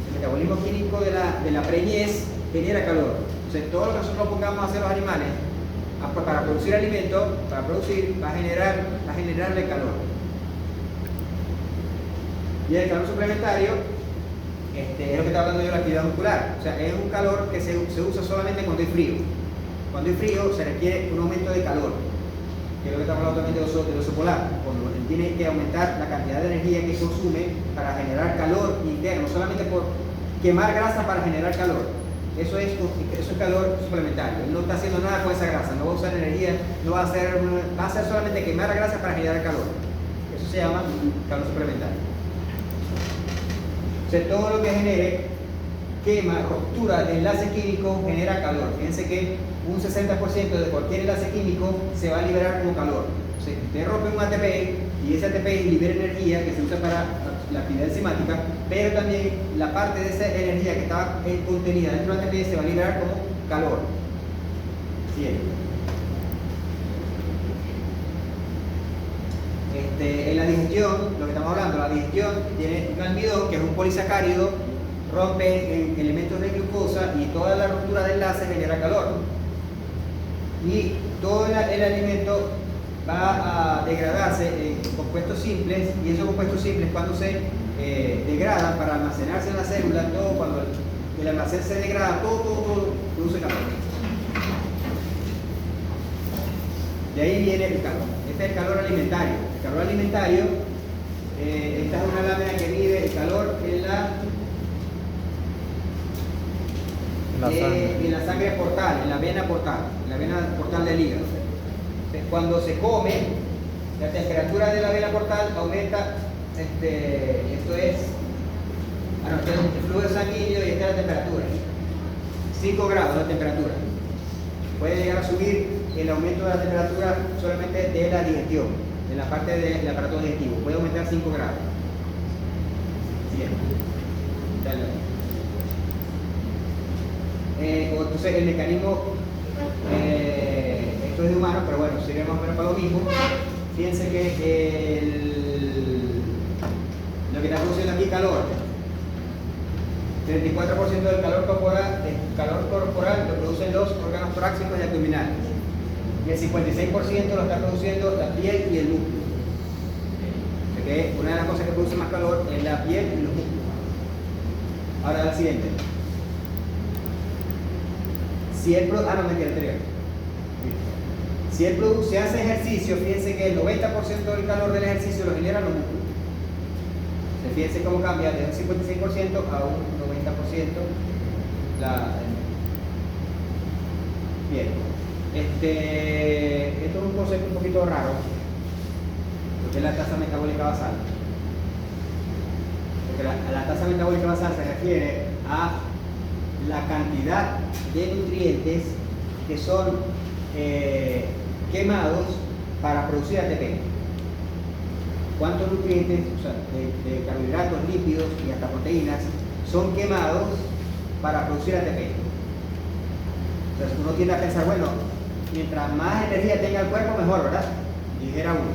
Speaker 1: El metabolismo químico de la preñez genera calor. O sea, todo lo que nosotros pongamos a hacer los animales para producir alimento, va a generarle calor. Y el calor suplementario es lo que está hablando yo de la actividad muscular. O sea, es un calor que se usa solamente cuando hay frío. Cuando hay frío se requiere un aumento de calor, que es lo que estamos hablando también del oso polar. Cuando tiene que aumentar la cantidad de energía que consume para generar calor interno, solamente por quemar grasa para generar calor. Eso es calor suplementario. Él no está haciendo nada con esa grasa, no va a usar energía, va a hacer solamente quemar la grasa para generar calor. Eso se llama calor suplementario. O sea, todo lo que genere quema, ruptura de enlace químico genera calor. Fíjense que un 60% de cualquier enlace químico se va a liberar como calor. O sea, usted rompe un ATP y ese ATP libera energía que se usa para la actividad enzimática, pero también la parte de esa energía que estaba contenida dentro del ATP se va a liberar como calor. Bien. En la digestión, lo que estamos hablando, la digestión tiene un almidón que es un polisacárido rompe en elementos de glucosa y toda la ruptura de enlace genera calor. Y todo el alimento va a degradarse en compuestos simples, y esos compuestos simples cuando se degradan para almacenarse en la célula, todo cuando el almacén se degrada, todo produce calor. De ahí viene el calor. Este es el calor alimentario. El calor alimentario, esta es una lámina que mide el calor en la sangre portal, en la vena portal del hígado. Entonces, cuando se come, la temperatura de la vena portal aumenta, esto es el flujo sanguíneo y esta es la temperatura. 5 grados de temperatura. Puede llegar a subir el aumento de la temperatura solamente de la digestión, en la parte del aparato digestivo. Puede aumentar 5 grados. Siguiente. Entonces el mecanismo, esto es de humano, pero bueno, sirve más o menos para lo mismo. Fíjense que lo que está produciendo aquí calor, 34% del calor corporal lo producen los órganos torácicos y abdominales, y el 56% lo está produciendo la piel y el músculo. O sea que una de las cosas que produce más calor es la piel y los músculos. Ahora la siguiente. Si se hace ejercicio, fíjense que el 90% del calor del ejercicio lo generan los músculos. Fíjense cómo cambia de un 56% a un 90%. Bien. Esto es un concepto un poquito raro, porque es la tasa metabólica basal. Porque la tasa metabólica basal se refiere a la cantidad de nutrientes que son quemados para producir ATP. ¿Cuántos nutrientes, o sea, de carbohidratos, lípidos y hasta proteínas, son quemados para producir ATP? Entonces uno tiende a pensar, bueno, mientras más energía tenga el cuerpo, mejor, ¿verdad? Dijera uno.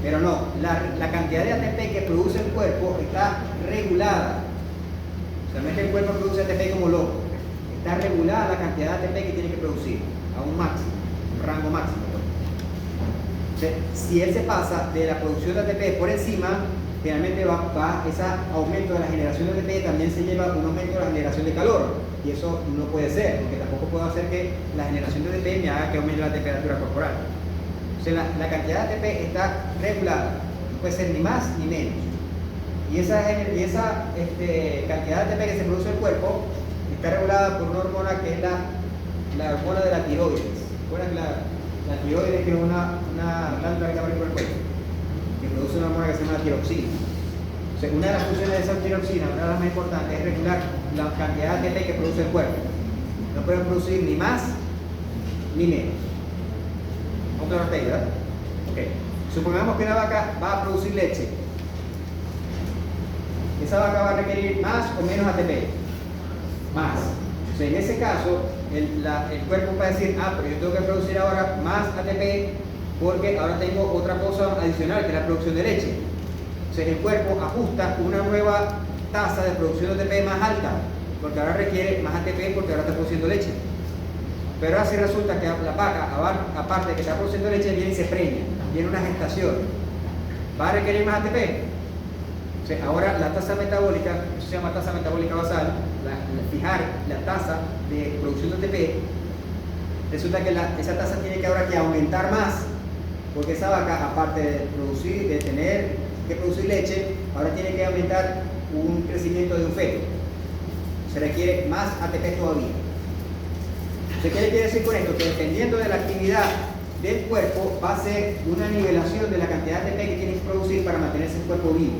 Speaker 1: Pero no, la cantidad de ATP que produce el cuerpo está regulada. O sea, no es que el cuerpo produce ATP como loco. Está regulada la cantidad de ATP que tiene que producir a un máximo, un rango máximo. Entonces, si él se pasa de la producción de ATP por encima, finalmente va ese aumento de la generación de ATP también se lleva a un aumento de la generación de calor. Y eso no puede ser, porque tampoco puedo hacer que la generación de ATP me haga que aumente la temperatura corporal. O sea, la cantidad de ATP está regulada, no puede ser ni más ni menos. Y esa cantidad de ATP que se produce en el cuerpo está regulada por una hormona que es la hormona de la tiroides. ¿Recuerdan la tiroides, que es una glándula que está por el cuerpo, que produce una hormona que se llama tiroxina? O sea, una de las funciones de esa tiroxina, una de las más importantes, es regular la cantidad de ATP que produce el cuerpo. No pueden producir ni más ni menos. ¿No te lo recuerdas, verdad? Ok. Supongamos que una vaca va a producir leche. Esa vaca va a requerir más o menos ATP. Más. O sea, en ese caso, el cuerpo va a decir, pero yo tengo que producir ahora más ATP porque ahora tengo otra cosa adicional, que es la producción de leche. O sea, el cuerpo ajusta una nueva tasa de producción de ATP más alta, porque ahora requiere más ATP porque ahora está produciendo leche. Pero así resulta que la vaca, aparte de que está produciendo leche, viene y se preña, viene una gestación. ¿Va a requerir más ATP? O sea, ahora la tasa metabólica, eso se llama tasa metabólica basal, fijar la tasa de producción de ATP, resulta que esa tasa tiene que ahora que aumentar más, porque esa vaca, aparte de tener que producir leche, ahora tiene que aumentar un crecimiento de un feto. Se requiere más ATP todavía. ¿Qué quiere decir con esto? Que dependiendo de la actividad del cuerpo, va a ser una nivelación de la cantidad de ATP que tiene que producir para mantenerse el cuerpo vivo.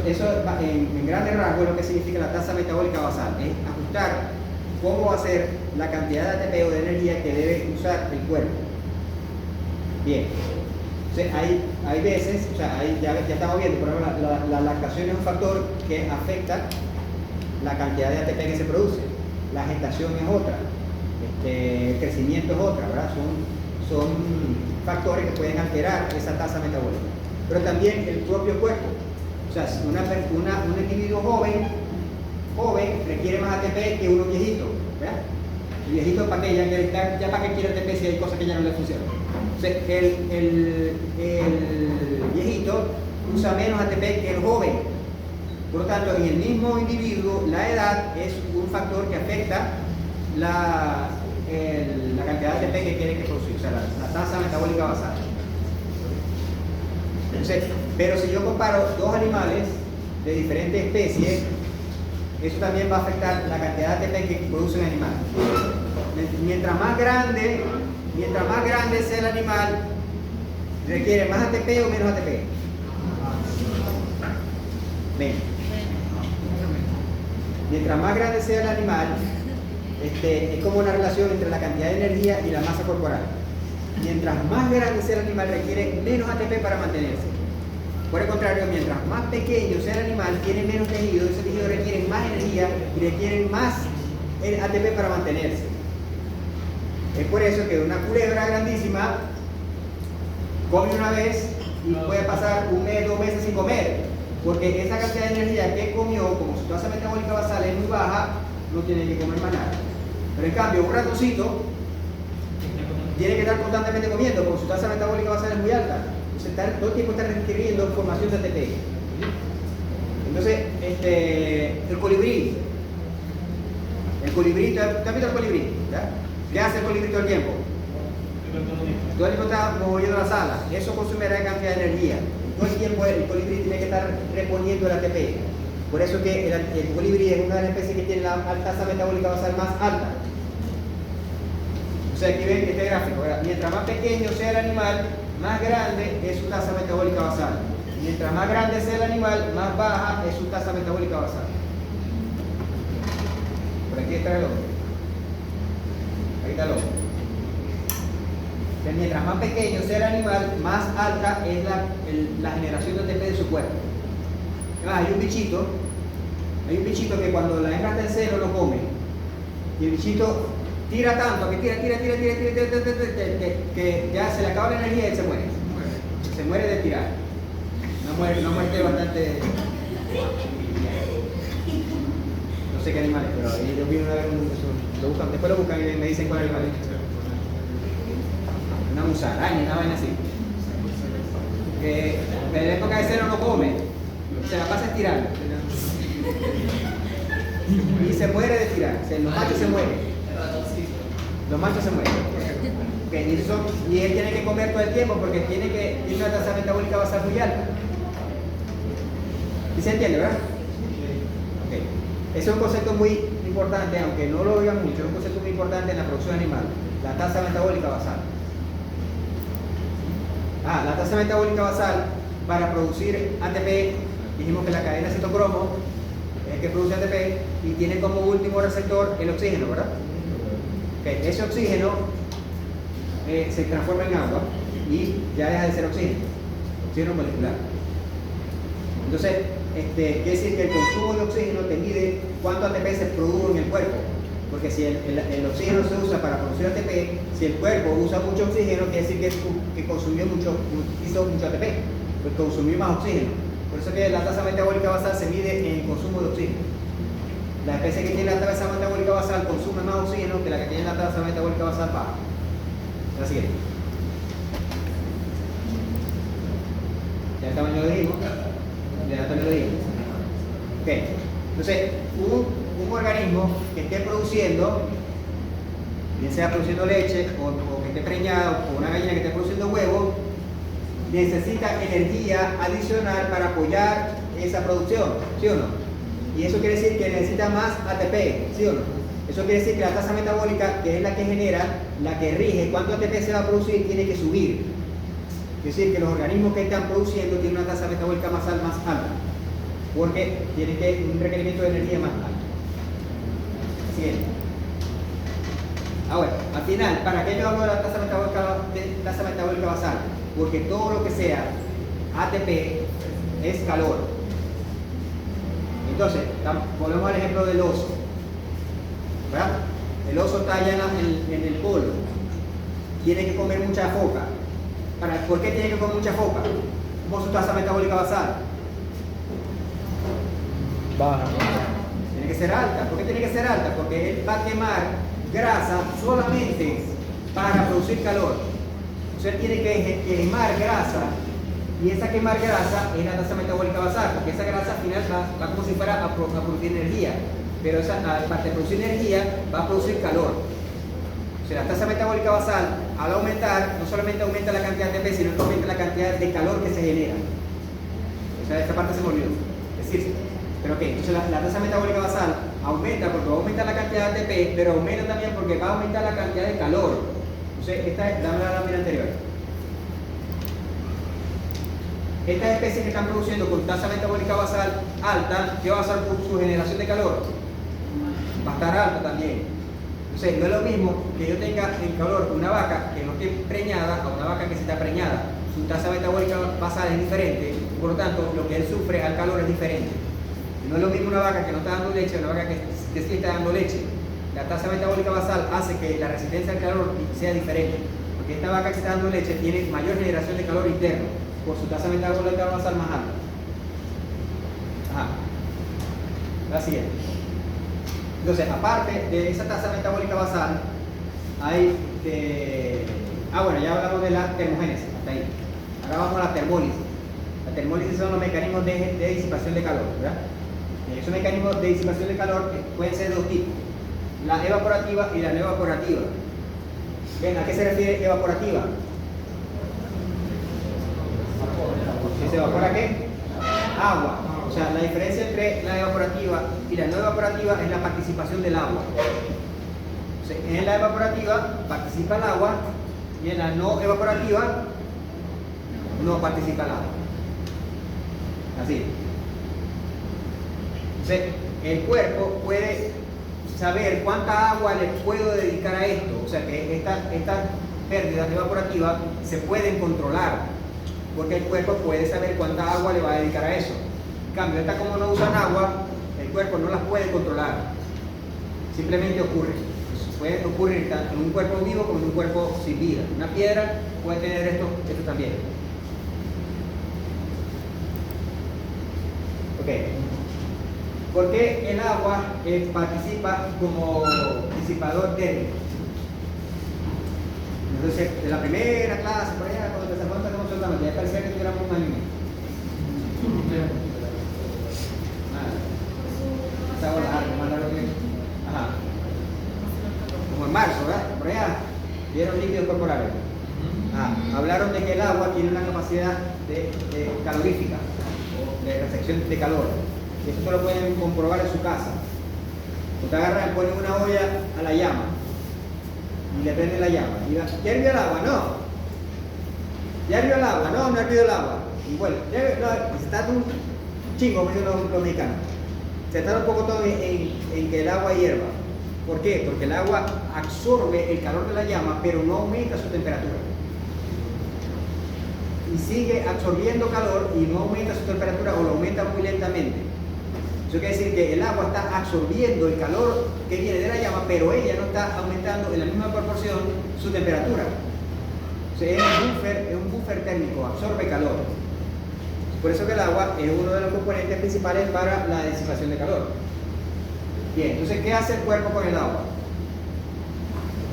Speaker 1: Eso en grandes rasgos es lo que significa la tasa metabólica basal, es ajustar cómo va a ser la cantidad de ATP o de energía que debe usar el cuerpo. Bien, entonces hay veces, o sea, ya estamos viendo, por ejemplo, la lactación es un factor que afecta la cantidad de ATP que se produce, la gestación es otra, el crecimiento es otra, ¿verdad? Son factores que pueden alterar esa tasa metabólica, pero también el propio cuerpo. O sea, un individuo joven requiere más ATP que uno viejito, ¿verdad? El viejito, ¿para qué? Ya para qué quiere ATP si hay cosas que ya no le funcionan. Entonces, el viejito usa menos ATP que el joven. Por lo tanto, en el mismo individuo, la edad es un factor que afecta la cantidad de ATP que quiere que producir, o sea, la tasa metabólica basal. Entonces, pero si yo comparo dos animales de diferentes especies, eso también va a afectar la cantidad de ATP que produce el animal. Mientras más grande sea el animal, requiere más ATP o menos ATP. Menos. Mientras más grande sea el animal, es como una relación entre la cantidad de energía y la masa corporal. Mientras más grande sea el animal, requiere menos ATP para mantenerse. Por el contrario, mientras más pequeño sea el animal, tiene menos tejido, ese tejido requiere más energía y requiere más ATP para mantenerse. Es por eso que una culebra grandísima come una vez y puede pasar un mes, 2 meses sin comer, porque esa cantidad de energía que comió, como su tasa metabólica basal es muy baja, no tiene que comer más nada. Pero en cambio, un ratoncito tiene que estar constantemente comiendo, porque su tasa metabólica basal es muy alta. Entonces, todo el tiempo está requiriendo formación de ATP. Entonces, el colibrí, ¿tú has visto el colibrí? ¿Ya? ¿Qué hace el colibrí todo el tiempo? Todo el tiempo está moviendo las alas. Eso consume gran cantidad de energía. Todo el tiempo el colibrí tiene que estar reponiendo el ATP. Por eso que el colibrí es una de las especies que tiene la tasa metabólica basal más alta. O sea, aquí ven este gráfico, ¿verdad? Mientras más pequeño sea el animal, más grande es su tasa metabólica basal. Mientras más grande sea el animal, más baja es su tasa metabólica basal. Por aquí está el otro. Ahí está el otro. Mientras más pequeño sea el animal, más alta es la generación de ATP de su cuerpo. Además, hay un bichito que cuando la hembra está en celo lo come. Y el bichito tira tanto, que tira, que ya se le acaba la energía y él se muere. Se muere de tirar. Una muerte bastante... No sé qué animal es, pero ellos vienen a ver lo buscan, después lo buscan y me dicen cuál animal es. Una musaraña, una vaina así. Que en la época de celo no come, se la pasa estirando. Y se muere de tirar, los machos se mueren. Los machos se mueren. Okay, y él tiene que comer todo el tiempo porque tiene una tasa metabólica basal muy alta. ¿Y se entiende, verdad? Okay. Ese es un concepto muy importante, aunque no lo oigan mucho, es un concepto muy importante en la producción animal, la tasa metabólica basal. La tasa metabólica basal para producir ATP, dijimos que la cadena citocromo es el que produce ATP y tiene como último receptor el oxígeno, ¿verdad? Okay. Ese oxígeno se transforma en agua y ya deja de ser oxígeno molecular. Entonces, quiere decir que el consumo de oxígeno te mide cuánto ATP se produjo en el cuerpo. Porque si el oxígeno se usa para producir ATP, si el cuerpo usa mucho oxígeno, quiere decir que hizo mucho ATP, pues consumió más oxígeno. Por eso que la tasa metabólica basal se mide en el consumo de oxígeno. La especie que tiene la tasa metabólica basal consume más oxígeno que la que tiene la tasa metabólica basal baja. La siguiente. Ya el tamaño lo dijimos. Ya también lo dijimos. Ok. Entonces, un organismo que esté produciendo, bien sea produciendo leche o que esté preñado, o una gallina que esté produciendo huevos, necesita energía adicional para apoyar esa producción, ¿sí o no? Y eso quiere decir que necesita más ATP, ¿sí o no? Eso quiere decir que la tasa metabólica, que es la que genera, la que rige cuánto ATP se va a producir, tiene que subir. Es decir, que los organismos que están produciendo tienen una tasa metabólica más alta, porque tienen un requerimiento de energía más alto. Siguiente. Ahora, al final, ¿para qué yo hablo de la tasa metabólica basal? Porque todo lo que sea ATP es calor. Entonces, volvemos al ejemplo del oso. ¿Verdad? El oso está allá en el polo. Tiene que comer mucha foca. ¿Por qué tiene que comer mucha foca? Por su tasa metabólica basal.
Speaker 4: Baja.
Speaker 1: Tiene que ser alta. ¿Por qué tiene que ser alta? Porque él va a quemar grasa solamente para producir calor. O sea, él tiene que quemar grasa, y esa quemar grasa es la tasa metabólica basal, porque esa grasa al final va como si fuera a producir energía, pero esa, aparte de producir energía, va a producir calor. O sea, la tasa metabólica basal, al aumentar, no solamente aumenta la cantidad de ATP, sino que aumenta la cantidad de calor que se genera. O sea, esta parte se me olvidó decir. Pero ok, entonces la tasa metabólica basal aumenta porque va a aumentar la cantidad de ATP, pero aumenta también porque va a aumentar la cantidad de calor. Entonces, dame la lámina anterior. Estas especies que están produciendo con tasa metabólica basal alta, ¿qué va a hacer por su generación de calor? Va a estar alta también. Entonces, no es lo mismo que yo tenga en calor una vaca que no esté preñada a una vaca que sí está preñada. Su tasa metabólica basal es diferente, por lo tanto, lo que él sufre al calor es diferente. No es lo mismo una vaca que no está dando leche a una vaca que sí está dando leche. La tasa metabólica basal hace que la resistencia al calor sea diferente, porque esta vaca que está dando leche tiene mayor generación de calor interno por su tasa metabólica basal más alta. Ajá. La siguiente. Entonces, aparte de esa tasa metabólica basal, hay bueno, ya hablamos de la termogénesis, hasta ahí. Ahora vamos a la termólisis. La termólisis son los mecanismos de disipación de calor, ¿verdad? Esos mecanismos de disipación de calor pueden ser de dos tipos: la evaporativa y la no evaporativa. Bien, ¿a qué se refiere evaporativa? ¿Que se evapora qué? Agua. O sea, la diferencia entre la evaporativa y la no evaporativa es la participación del agua. O sea, en la evaporativa participa el agua y en la no evaporativa no participa el agua. Así. Entonces, el cuerpo puede saber cuánta agua le puedo dedicar a esto. O sea que estas pérdidas evaporativas se pueden controlar, porque el cuerpo puede saber cuánta agua le va a dedicar a eso. En cambio, estas como no usan agua, el cuerpo no las puede controlar. Simplemente ocurre. Puede ocurrir tanto en un cuerpo vivo como en un cuerpo sin vida. Una piedra puede tener esto también. Ok. ¿Por qué el agua participa como disipador térmico? Entonces, de la primera clase, por allá, cuando te salvamos, estamos soltando, ya parecía que tuviéramos un año. Esa bola, más largo que. Ajá. Como en marzo, ¿verdad? Por allá, vieron líquidos corporales. Hablaron de que el agua tiene una capacidad de calorífica, o de recepción de calor. Esto lo pueden comprobar en su casa. Usted agarra y pone una olla a la llama y le prende la llama. Y diga, ¿ya hirvió el agua? No. ¿Ya hirvió el agua? No, no ha hirvido el agua. Y bueno, se está un chingo, como dicen los mexicanos. Se está un poco todo en que el agua hierva. ¿Por qué? Porque el agua absorbe el calor de la llama, pero no aumenta su temperatura. Y sigue absorbiendo calor y no aumenta su temperatura, o lo aumenta muy lentamente. Eso quiere decir que el agua está absorbiendo el calor que viene de la llama, pero ella no está aumentando en la misma proporción su temperatura. O sea, es un buffer térmico, absorbe calor. Por eso que el agua es uno de los componentes principales para la disipación de calor. Bien, entonces, ¿qué hace el cuerpo con el agua?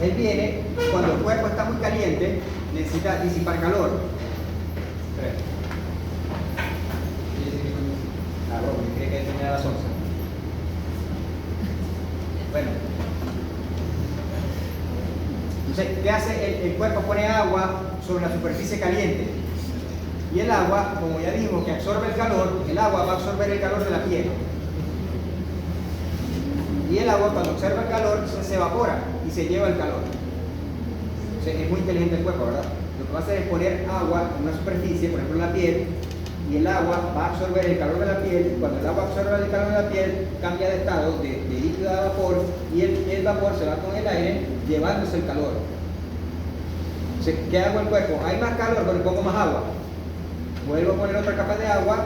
Speaker 1: Él viene, cuando el cuerpo está muy caliente, necesita disipar calor. Creo que tenía las 11. Bueno. Entonces, ¿qué hace? El cuerpo pone agua sobre la superficie caliente. Y el agua, como ya dijimos, que absorbe el calor, el agua va a absorber el calor de la piel. Y el agua, cuando observa el calor, se evapora y se lleva el calor. Entonces, es muy inteligente el cuerpo, ¿verdad? Lo que va a hacer es poner agua en una superficie, por ejemplo en la piel, y el agua va a absorber el calor de la piel. Cuando el agua absorbe el calor de la piel, cambia de estado de líquido a vapor, y el vapor se va con el aire llevándose el calor. Entonces, ¿qué hago el cuerpo? Hay más calor, pero le pongo más agua. Vuelvo a poner otra capa de agua,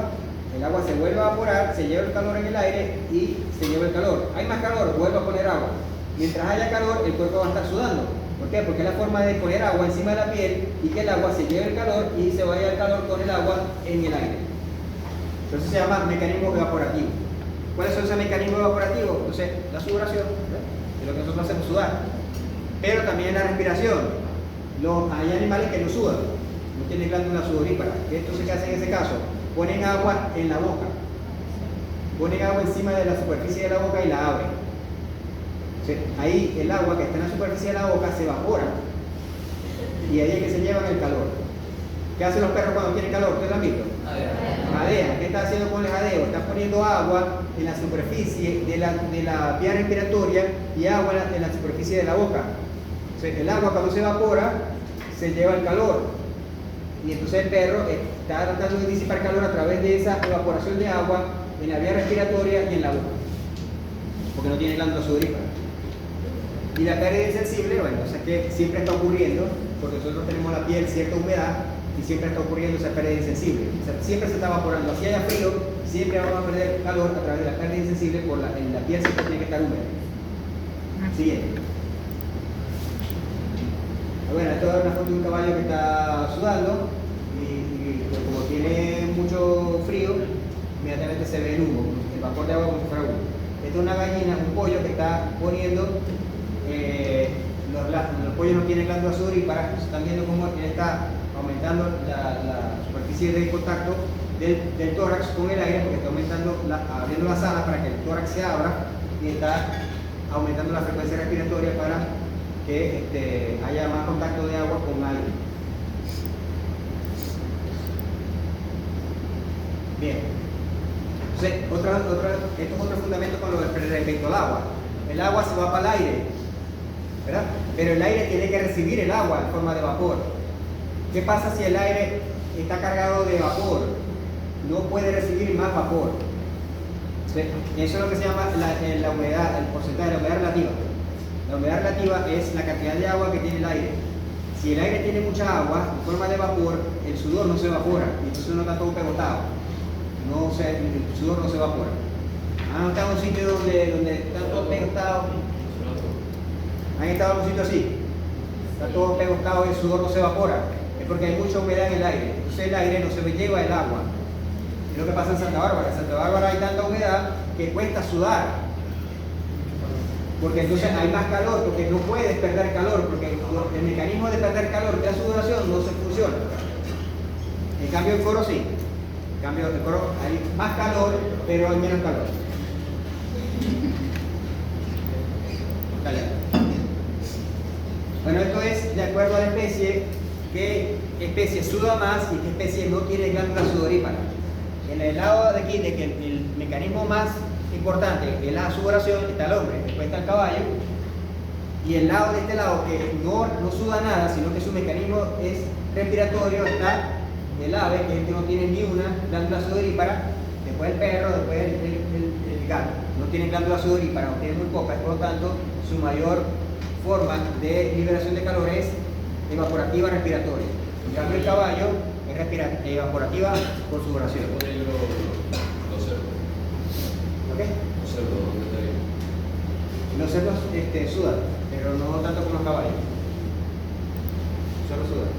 Speaker 1: el agua se vuelve a evaporar, se lleva el calor en el aire y se lleva el calor. Hay más calor, vuelvo a poner agua. Mientras haya calor, el cuerpo va a estar sudando. ¿Por qué? Porque es la forma de poner agua encima de la piel y que el agua se lleve el calor y se vaya el calor con el agua en el aire. Entonces se llama mecanismo evaporativo. ¿Cuáles son esos mecanismos evaporativos? Entonces, la sudoración, ¿verdad? Es lo que nosotros hacemos, sudar. Pero también la respiración. Hay animales que no sudan, no tienen glándula sudorípara. Entonces, ¿qué hacen en ese caso? Ponen agua en la boca. Ponen agua encima de la superficie de la boca y la abren. Entonces, ahí el agua que está en la superficie de la boca se evapora. Y ahí es que se llevan el calor. ¿Qué hacen los perros cuando tienen calor? ¿Ustedes lo han visto? Jadean. ¿Qué está haciendo con el jadeo? Está poniendo agua en la superficie de la vía respiratoria y agua en la superficie de la boca. Entonces, el agua cuando se evapora se lleva el calor. Y entonces el perro está tratando de disipar calor a través de esa evaporación de agua en la vía respiratoria y en la boca. Porque no tiene glándula sudorípara. Y la pérdida insensible, bueno, o sea que siempre está ocurriendo, porque nosotros tenemos la piel cierta humedad y siempre está ocurriendo esa pérdida insensible. O sea, siempre se está evaporando. Así haya frío, siempre vamos a perder calor a través de la pérdida insensible en la piel siempre tiene que estar húmeda. Siguiente. Bueno, esto es una foto de un caballo que está sudando y pues, como tiene mucho frío, inmediatamente se ve el humo, el vapor de agua como si fuera humo. Esta es una gallina, un pollo que está poniendo, los pollos no tienen glándula sudorípara, están viendo cómo él está aumentando la superficie de contacto del tórax con el aire, porque está abriendo las alas para que el tórax se abra y está aumentando la frecuencia respiratoria para que haya más contacto de agua con aire. Bien. Entonces, esto es otro fundamento con lo respecto al agua. El agua se va para el aire, ¿verdad? Pero el aire tiene que recibir el agua en forma de vapor. ¿Qué pasa si el aire está cargado de vapor? No puede recibir más vapor. Eso es lo que se llama la humedad, el porcentaje de la humedad relativa. La humedad relativa es la cantidad de agua que tiene el aire. Si el aire tiene mucha agua en forma de vapor, el sudor no se evapora y entonces uno está todo pegotado. El sudor no se evapora. ¿Han estado en un sitio donde están todos pegotados? ¿Han estado en un sitio así? Está todo pegotado y el sudor no se evapora. Es porque hay mucha humedad en el aire. Entonces el aire no se lleva el agua. Es lo que pasa en Santa Bárbara. En Santa Bárbara hay tanta humedad que cuesta sudar. Porque entonces hay más calor, porque no puedes perder calor, porque el mecanismo de perder calor de la sudoración no se funciona. En cambio el coro sí. En cambio el coro hay más calor, pero hay menos calor. Bueno, esto es de acuerdo a la especie, qué especie suda más y qué especie no tiene glándula sudorípara. En el lado de aquí, de que el mecanismo más importante es la sudoración, está el hombre, después está el caballo, y el lado de este lado que no suda nada, sino que su mecanismo es respiratorio, está el ave, que es el que no tiene ni una glándula sudorípara, después el perro, después el gato. No tiene glándula sudorípara, no tiene muy pocas, por lo tanto, su mayor forma de liberación de calor es evaporativa respiratoria. En cambio, el caballo es evaporativa por sudoración.
Speaker 2: Los cerdos.
Speaker 1: ¿Ok?
Speaker 2: Los cerdos, ¿dónde estarían?
Speaker 1: Los cerdos sudan, pero no tanto como los caballos. Solo sudan.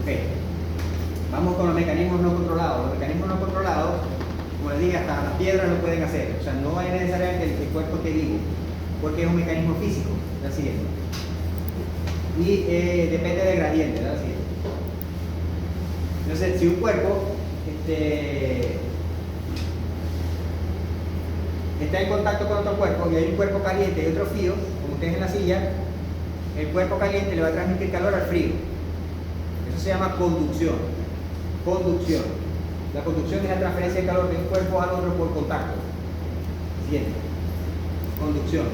Speaker 1: Ok. Vamos con los mecanismos no controlados. Los mecanismos no controlados, como les dije, hasta las piedras lo pueden hacer. O sea, no es necesariamente que el cuerpo esté vivo, porque es un mecanismo físico, es la siguiente. Y depende del gradiente, es la siguiente. Entonces, si un cuerpo está en contacto con otro cuerpo y hay un cuerpo caliente y otro frío, como ustedes en la silla, el cuerpo caliente le va a transmitir calor al frío. Eso se llama conducción. Conducción. La conducción es la transferencia de calor de un cuerpo al otro por contacto. Siguiente. Conducción.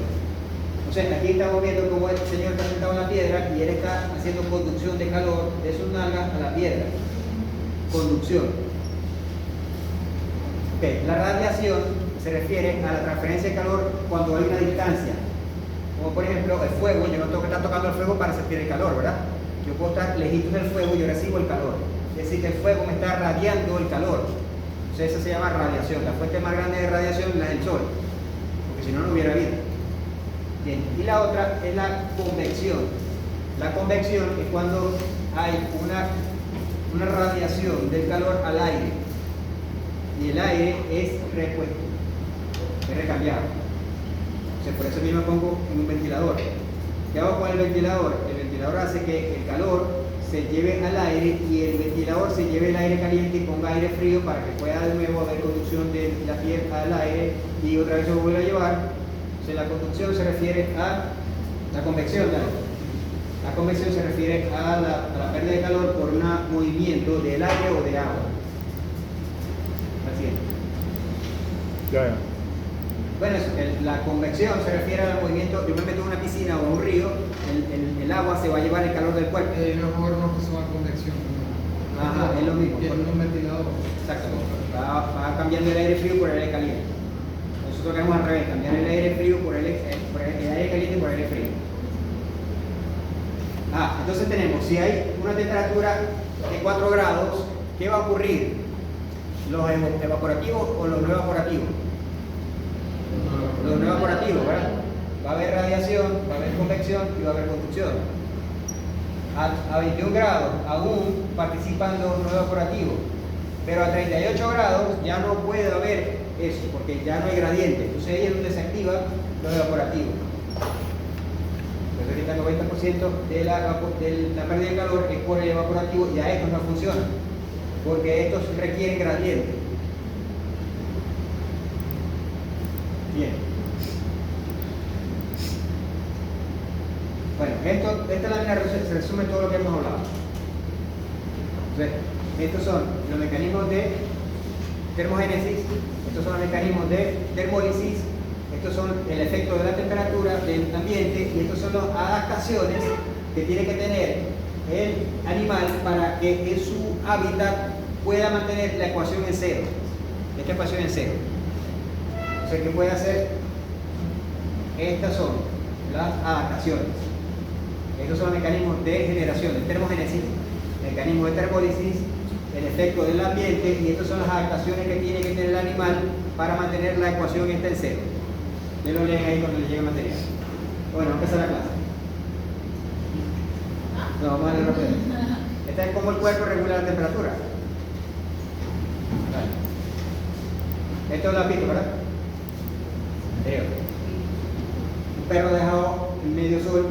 Speaker 1: Entonces, aquí estamos viendo cómo el señor está sentado en la piedra y él está haciendo conducción de calor de sus nalgas a la piedra. Conducción. Okay. La radiación se refiere a la transferencia de calor cuando hay una distancia. Como por ejemplo el fuego, yo no tengo que estar tocando el fuego para sentir el calor, ¿verdad? Yo puedo estar lejitos del fuego y yo recibo el calor. Es decir, que el fuego me está radiando el calor. Entonces eso se llama radiación. La fuente más grande de radiación es la del sol, porque si no, no hubiera vida. Bien. Y la otra es la convección. La convección es cuando hay una radiación del calor al aire. y el aire es repuesto, es recambiado. O sea, por eso mismo pongo en un ventilador. ¿Qué hago con el ventilador? El ventilador hace que el calor se lleve al aire y el ventilador se lleve el aire caliente y ponga aire frío para que pueda de nuevo haber conducción de la piel al aire y otra vez se lo vuelve a llevar. O sea, la conducción se refiere a la convección del aire. La convección se refiere a la pérdida de calor por un movimiento del aire o de agua. Así es.
Speaker 4: Ya.
Speaker 1: Bueno, la convección se refiere al movimiento. Yo me meto en una piscina o en un río, el agua se va a llevar el calor del cuerpo.
Speaker 3: Los hornos que son a convección.
Speaker 1: Ajá, es lo mismo.
Speaker 3: Y es un ventilador.
Speaker 1: Exacto. Va cambiando el aire frío por el aire caliente. Nosotros queremos al revés, cambiar el aire frío por el aire caliente por el aire frío. Entonces tenemos, si hay una temperatura de 4 grados, ¿qué va a ocurrir? ¿Los evaporativos o los no evaporativos? Los no evaporativos, ¿verdad? Va a haber radiación, va a haber convección y va a haber conducción. A 21 grados aún participan los no evaporativos, pero a 38 grados ya no puede haber eso, porque ya no hay gradiente. Entonces ahí es donde se activan los evaporativos. Entonces ahorita el 90% de la pérdida de calor es por el evaporativo y a estos no funcionan, porque estos requieren gradiente. Bien. Bueno, esta lámina se resume todo lo que hemos hablado. Entonces, estos son los mecanismos de termogénesis, estos son los mecanismos de termólisis, estos son el efecto de la temperatura del ambiente y estos son las adaptaciones que tiene que tener el animal para que en su hábitat pueda mantener la ecuación en cero. Esta ecuación en cero. O sea, ¿qué puede hacer? Estas son las adaptaciones. Estos son los mecanismos de generación, de termogénesis, mecanismos de termólisis, el efecto del ambiente y estas son las adaptaciones que tiene que tener el animal para mantener la ecuación esta en cero. Ya lo leen ahí cuando le llegue el material. Bueno, vamos a empezar la clase. No, vamos a leer rápido. Esta es cómo el cuerpo regula la temperatura. Vale. Esto lo has visto, ¿verdad? Anterior. Un perro dejado en medio sol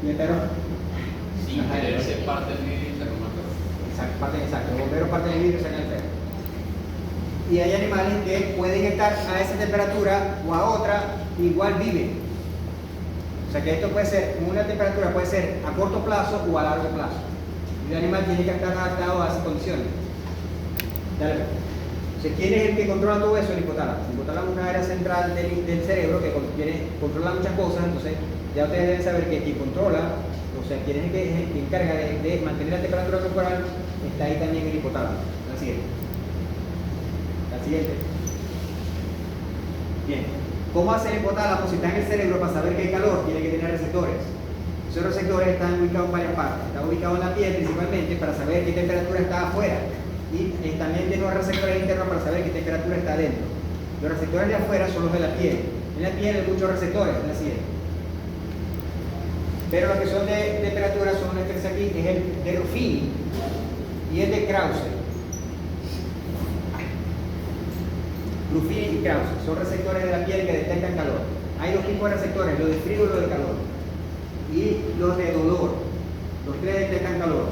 Speaker 1: y el perro
Speaker 2: Sin querer ser parte del vidrio y sacar una cosa.
Speaker 1: Exacto, los bomberos parten el vidrio y sacan el perro. Y hay animales que pueden estar a esa temperatura o a otra, igual viven. O sea que esto puede ser, una temperatura puede ser a corto plazo o a largo plazo. Y el animal tiene que estar adaptado a esas condiciones. Dale. Entonces, ¿quién es el que controla todo eso? El hipotálamo. El hipotálamo es una área central del cerebro que controla muchas cosas. Entonces, ya ustedes deben saber que quien controla, o sea, quien es el que encarga de mantener la temperatura corporal, está ahí también el hipotálamo. La siguiente. Bien. ¿Cómo hace el hipotálamo si está en el cerebro para saber que hay calor? Tiene que tener receptores. Esos receptores están ubicados en varias partes. Está ubicado en la piel principalmente para saber qué temperatura está afuera. Y también tiene unos receptores internos para saber qué temperatura está adentro. Los receptores de afuera son los de la piel. En la piel hay muchos receptores, es así. Pero los que son de temperatura son estos que aquí, es el de Ruffini y el de Krause. Ruffini y Krause son receptores de la piel que detectan calor. Hay dos tipos de receptores, los de frío y los de calor. Y los de dolor. Los tres detectan calor.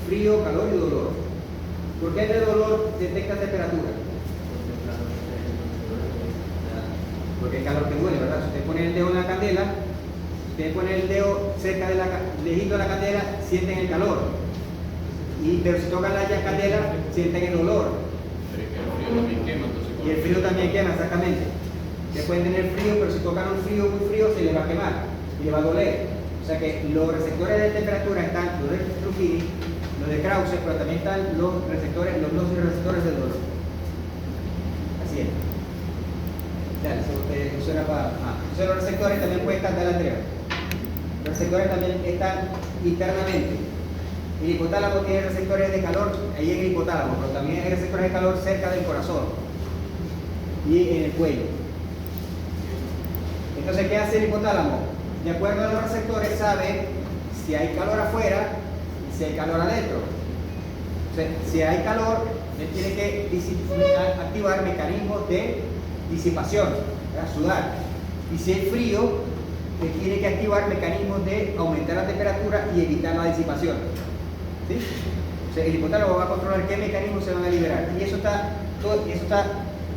Speaker 1: Frío, calor y dolor. ¿Por qué el de dolor detecta temperatura? Porque el calor te duele, ¿verdad? Si usted pone el dedo en la candela, usted pone el dedo cerca de lejito de la candela, sienten el calor. Pero si tocan la candela, sienten el dolor.
Speaker 2: Pero es que el frío también quema, entonces.
Speaker 1: Y el frío también quema, exactamente. Ustedes pueden tener frío, pero si tocan un frío muy frío, se les va a quemar y les va a doler. O sea que los receptores de temperatura están los de Ruffini, los de Krause, pero también están los receptores de dolor. Así es. Dale, eso era para. Entonces los receptores también pueden estar de la anterior. Los receptores también están internamente. El hipotálamo tiene receptores de calor ahí en el hipotálamo, pero también hay receptores de calor cerca del corazón y en el cuello. Entonces, ¿qué hace el hipotálamo? De acuerdo a los receptores, sabe si hay calor afuera y si hay calor adentro. O sea, si hay calor él tiene que activar mecanismos de disipación, ¿verdad? Sudar. Y si es frío, él tiene que activar mecanismos de aumentar la temperatura y evitar la disipación. ¿Sí? O sea, el hipotálamo va a controlar qué mecanismos se van a liberar. Y eso está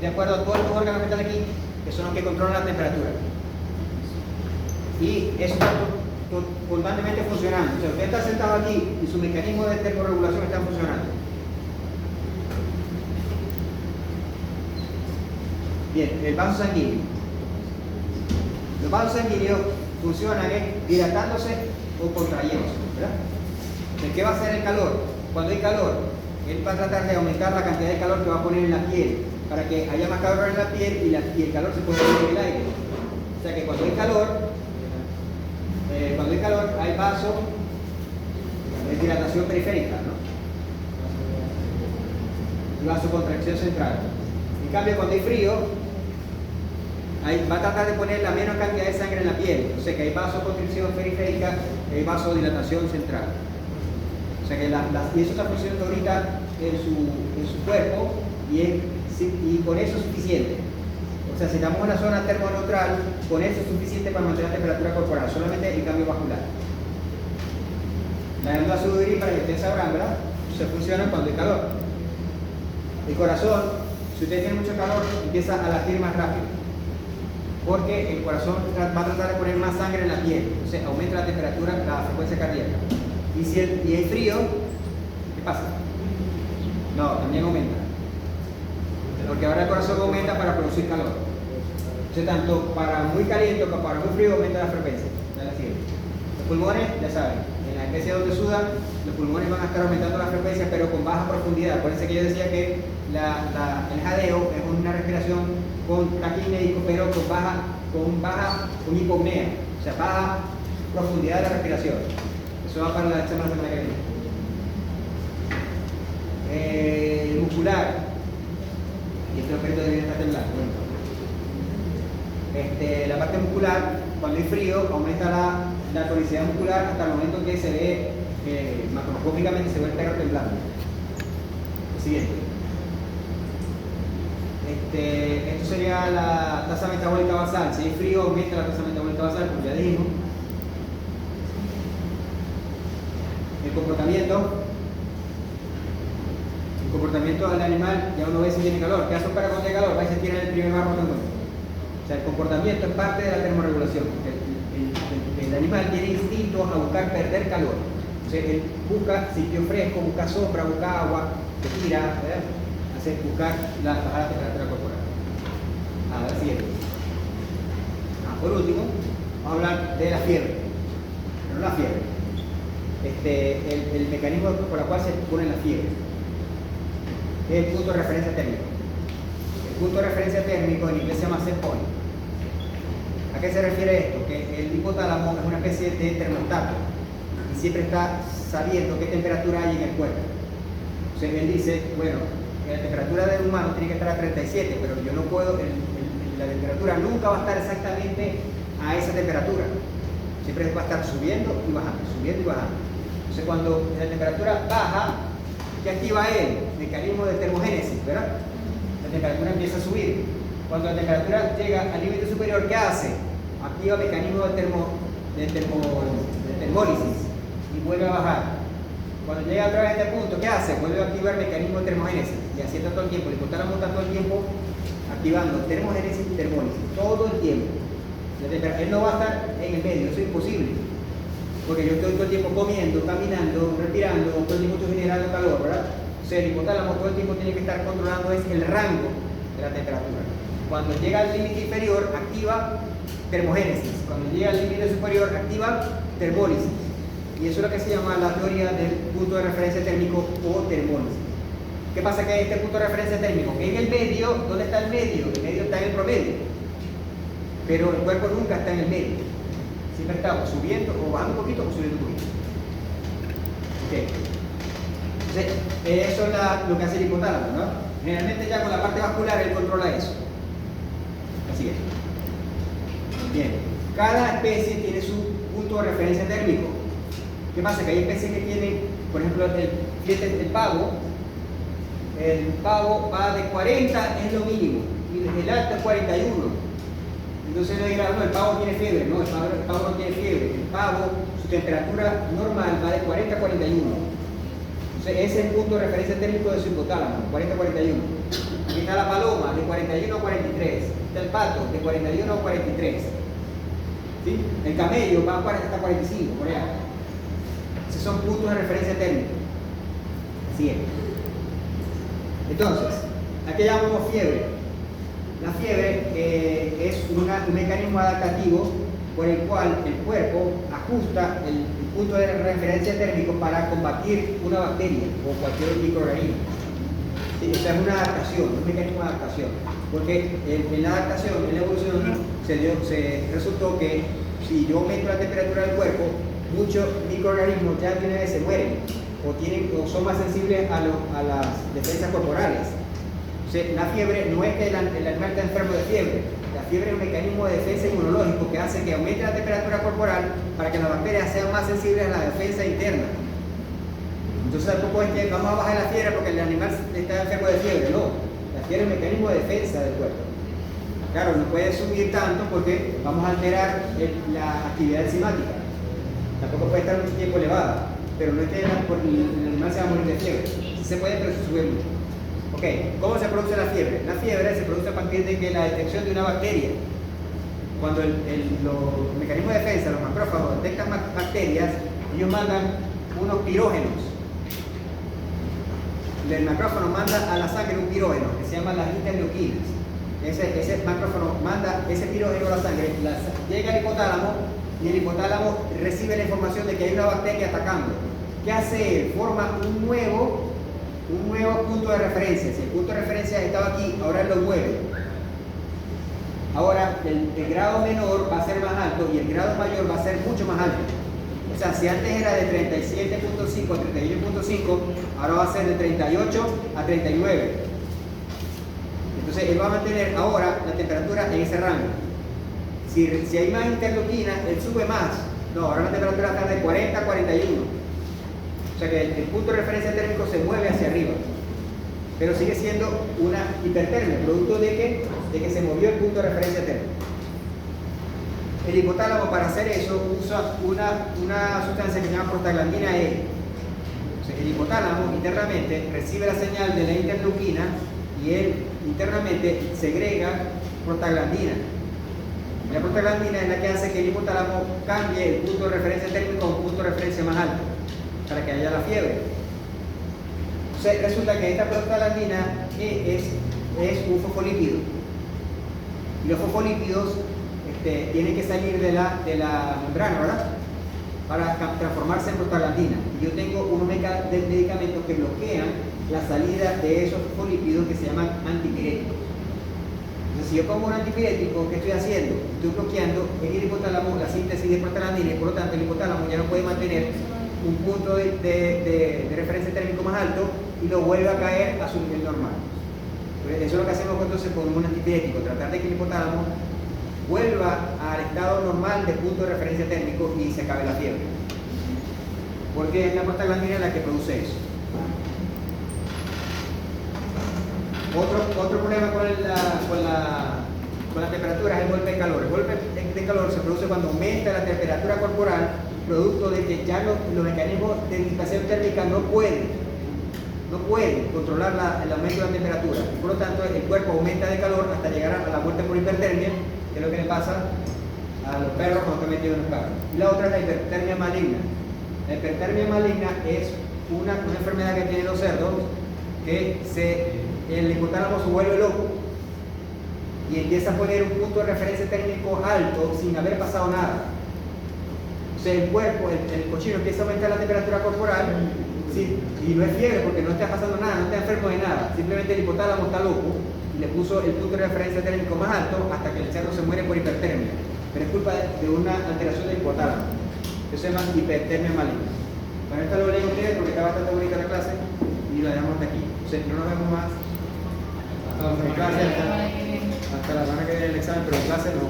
Speaker 1: de acuerdo a todos los órganos que están aquí, que son los que controlan la temperatura. Y eso está constantemente funcionando. O sea, usted está sentado aquí y sus mecanismos de termorregulación están funcionando. Bien, el vaso sanguíneo. Los vasos sanguíneos funcionan dilatándose o contrayéndose, ¿verdad? Entonces, ¿qué va a hacer el calor? Cuando hay calor, él va a tratar de aumentar la cantidad de calor que va a poner en la piel para que haya más calor en la piel y el calor se pueda ir en el aire. O sea que cuando hay calor hay vaso de dilatación periférica, ¿no? Y vasocontracción central. En cambio, cuando hay frío, va a tratar de poner la menos cantidad de sangre en la piel. O sea que hay vasoconstricción periférica y hay vasodilatación central. O sea que y eso está funcionando ahorita en su cuerpo y con eso es suficiente. O sea, si estamos en una zona termoneutral, con eso es suficiente para mantener la temperatura corporal, solamente el cambio vascular. La glándula sudorípara, que ustedes sabrán, ¿verdad? Se funciona cuando hay calor. El corazón, si usted tiene mucho calor, empieza a latir más rápido. Porque el corazón va a tratar de poner más sangre en la piel, o sea, aumenta la temperatura, la frecuencia cardíaca. Y si hay frío, ¿qué pasa? No, también aumenta. Porque ahora el corazón aumenta para producir calor. O sea, tanto para muy caliente como para muy frío aumenta la frecuencia. Los pulmones, ya saben, en la especie donde sudan, los pulmones van a estar aumentando la frecuencia, pero con baja profundidad. Por eso que yo decía que el jadeo es una respiración con taquimédico, pero con hipopnea, o sea, baja profundidad de la respiración. Eso va para la semana que viene. El muscular, y este objeto debería estar temblando. La parte muscular, cuando hay frío, aumenta la tonicidad muscular hasta el momento que se ve macroscópicamente se ve el perro temblando. Lo siguiente. Esto sería la tasa metabólica basal. Si hay frío, aumenta la tasa metabólica basal, como ya dijimos. El comportamiento del animal, ya uno ve si tiene calor. ¿Qué hace un perro cuando tiene calor? Va y se tira en el primer barro que encuentra. O sea, el comportamiento es parte de la termorregulación. El animal tiene instintos a buscar perder calor. O sea, él busca sitio fresco, busca sombra, busca agua, se tira, ¿verdad? Buscar bajar la temperatura corporal. Ahora siguiente. Por último, vamos a hablar de la fiebre. Pero no la fiebre. El mecanismo por el cual se pone la fiebre. Es el punto de referencia térmico. El punto de referencia térmico en inglés se llama set point. ¿A qué se refiere esto? Que el hipotálamo es una especie de termostato y siempre está sabiendo qué temperatura hay en el cuerpo. O sea, él dice, bueno, la temperatura del humano tiene que estar a 37, pero yo no puedo, la temperatura nunca va a estar exactamente a esa temperatura. Siempre va a estar subiendo y bajando, subiendo y bajando. Entonces, cuando la temperatura baja, ¿qué activa él? Mecanismo de termogénesis, ¿verdad? La temperatura empieza a subir. Cuando la temperatura llega al límite superior, ¿qué hace? Activa mecanismo de termólisis y vuelve a bajar. Cuando llega otra vez a este punto, ¿qué hace? Vuelve a activar mecanismo de termogénesis. Y así está todo el tiempo. El hipotálamo está todo el tiempo activando termogénesis y termólisis. Todo el tiempo. Él no va a estar en el medio, eso es imposible. Porque yo estoy todo el tiempo comiendo, caminando, respirando, todo el tiempo estoy generando calor, ¿verdad? O sea, el hipotálamo todo el tiempo tiene que estar controlando el rango de la temperatura. Cuando llega al límite inferior, activa termogénesis. Cuando llega al límite superior, activa termólisis. Y eso es lo que se llama la teoría del punto de referencia térmico o termólisis. ¿Qué pasa que este punto de referencia térmico? Que en el medio, ¿dónde está el medio? El medio está en el promedio. Pero el cuerpo nunca está en el medio. Siempre está subiendo o bajando un poquito o subiendo un poquito. Okay. Entonces, eso es lo que hace el hipotálamo, ¿no? Generalmente ya con la parte vascular él controla eso. Así es. Bien. Cada especie tiene su punto de referencia térmico. ¿Qué pasa? Que hay especies que tienen, por ejemplo, el pavo, el pavo va de 40, es lo mínimo, y el alto es 41. Entonces no dirá, no, el pavo tiene fiebre. No, el pavo no tiene fiebre. El pavo, su temperatura normal va de 40 a 41. Entonces ese es el punto de referencia térmico de su hipotálamo, 40 a 41. Aquí está la paloma, de 41 a 43. Está el pato, de 41 a 43. ¿Sí? El camello va hasta 45, por allá. Esos son puntos de referencia térmica. Así es. Entonces, ¿a qué llamamos fiebre? La fiebre es un mecanismo adaptativo por el cual el cuerpo ajusta el punto de referencia térmico para combatir una bacteria o cualquier microorganismo. Sí, esta es una adaptación, un mecanismo de adaptación. Porque en la adaptación, en la evolución, se resultó que si yo aumento la temperatura del cuerpo, muchos microorganismos ya de una vez se mueren o son más sensibles a las defensas corporales. Entonces, la fiebre no es que el animal está enfermo de fiebre. La fiebre es un mecanismo de defensa inmunológico que hace que aumente la temperatura corporal para que las bacterias sean más sensibles a la defensa interna. Entonces tampoco es que vamos a bajar la fiebre porque el animal está enfermo de fiebre. No, la fiebre es un mecanismo de defensa del cuerpo. Claro, no puede subir tanto porque vamos a alterar la actividad enzimática. Tampoco puede estar mucho tiempo elevada, pero no es que el animal se va a morir de fiebre. Sí se puede, pero se sube mucho. Ok, ¿cómo se produce la fiebre? La fiebre se produce a partir de que la detección de una bacteria. Cuando los mecanismos de defensa, los macrófagos, detectan bacterias, ellos mandan unos pirógenos. El macrófago manda a la sangre un pirógeno que se llama las interleuquinas. Ese macrófago manda ese pirógeno a la sangre, llega al hipotálamo y el hipotálamo recibe la información de que hay una bacteria atacando. ¿Qué hace él? Forma un nuevo punto de referencia. Si el punto de referencia estaba aquí, ahora él lo mueve. Ahora el grado menor va a ser más alto y el grado mayor va a ser mucho más alto. O sea, si antes era de 37.5 a 31.5, ahora va a ser de 38 a 39. Entonces él va a mantener ahora la temperatura en ese rango. Si hay más interleuquina, él sube más. No, ahora la temperatura está de 40 a 41. O sea que el punto de referencia térmico se mueve hacia arriba, pero sigue siendo una hipertermia, producto de que se movió el punto de referencia térmico. El hipotálamo, para hacer eso, usa una sustancia que se llama prostaglandina E. O sea, el hipotálamo internamente recibe la señal de la interleuquina y él internamente segrega prostaglandina. La prostaglandina es la que hace que el hipotálamo cambie el punto de referencia térmico a un punto de referencia más alto, para que haya la fiebre. Entonces resulta que esta prostaglandina es un fosfolípido. Y los fosfolípidos tienen que salir de la membrana, ¿verdad? Para transformarse en prostaglandina. Y yo tengo unos medicamentos que bloquean la salida de esos fosfolípidos que se llaman antipiréticos. Entonces, si yo pongo un antipirético, ¿qué estoy haciendo? Estoy bloqueando en el hipotálamo la síntesis de prostaglandina y por lo tanto el hipotálamo ya no puede mantener un punto de referencia térmico más alto y lo vuelve a caer a su nivel normal. Entonces, eso es lo que hacemos entonces con un antipirético, tratar de que el hipotálamo vuelva al estado normal de punto de referencia térmico y se acabe la fiebre. Porque es la prostaglandina la que produce eso. Otro problema con la temperatura es el golpe de calor. El golpe de calor se produce cuando aumenta la temperatura corporal, producto de que ya los mecanismos de disipación térmica no pueden controlar el aumento de la temperatura. Por lo tanto, el cuerpo aumenta de calor hasta llegar a la muerte por hipertermia, que es lo que le pasa a los perros cuando están metidos en los carros. Y la otra es la hipertermia maligna. La hipertermia maligna es una enfermedad que tienen los cerdos, que el hipotálamo se vuelve loco y empieza a poner un punto de referencia térmico alto sin haber pasado nada. O sea, el cuerpo, el cochino empieza a aumentar la temperatura corporal, sí, y no es fiebre porque no está pasando nada, no está enfermo de nada, simplemente el hipotálamo está loco y le puso el punto de referencia térmico más alto hasta que el cerdo se muere por hipertermia, pero es culpa de una alteración del hipotálamo. Eso se llama hipertermia maligna. Bueno, esto lo leo ustedes porque está bastante bonita la clase y lo dejamos hasta aquí. O sea, no nos vemos más en clase hasta la semana que viene el examen, pero en clase no.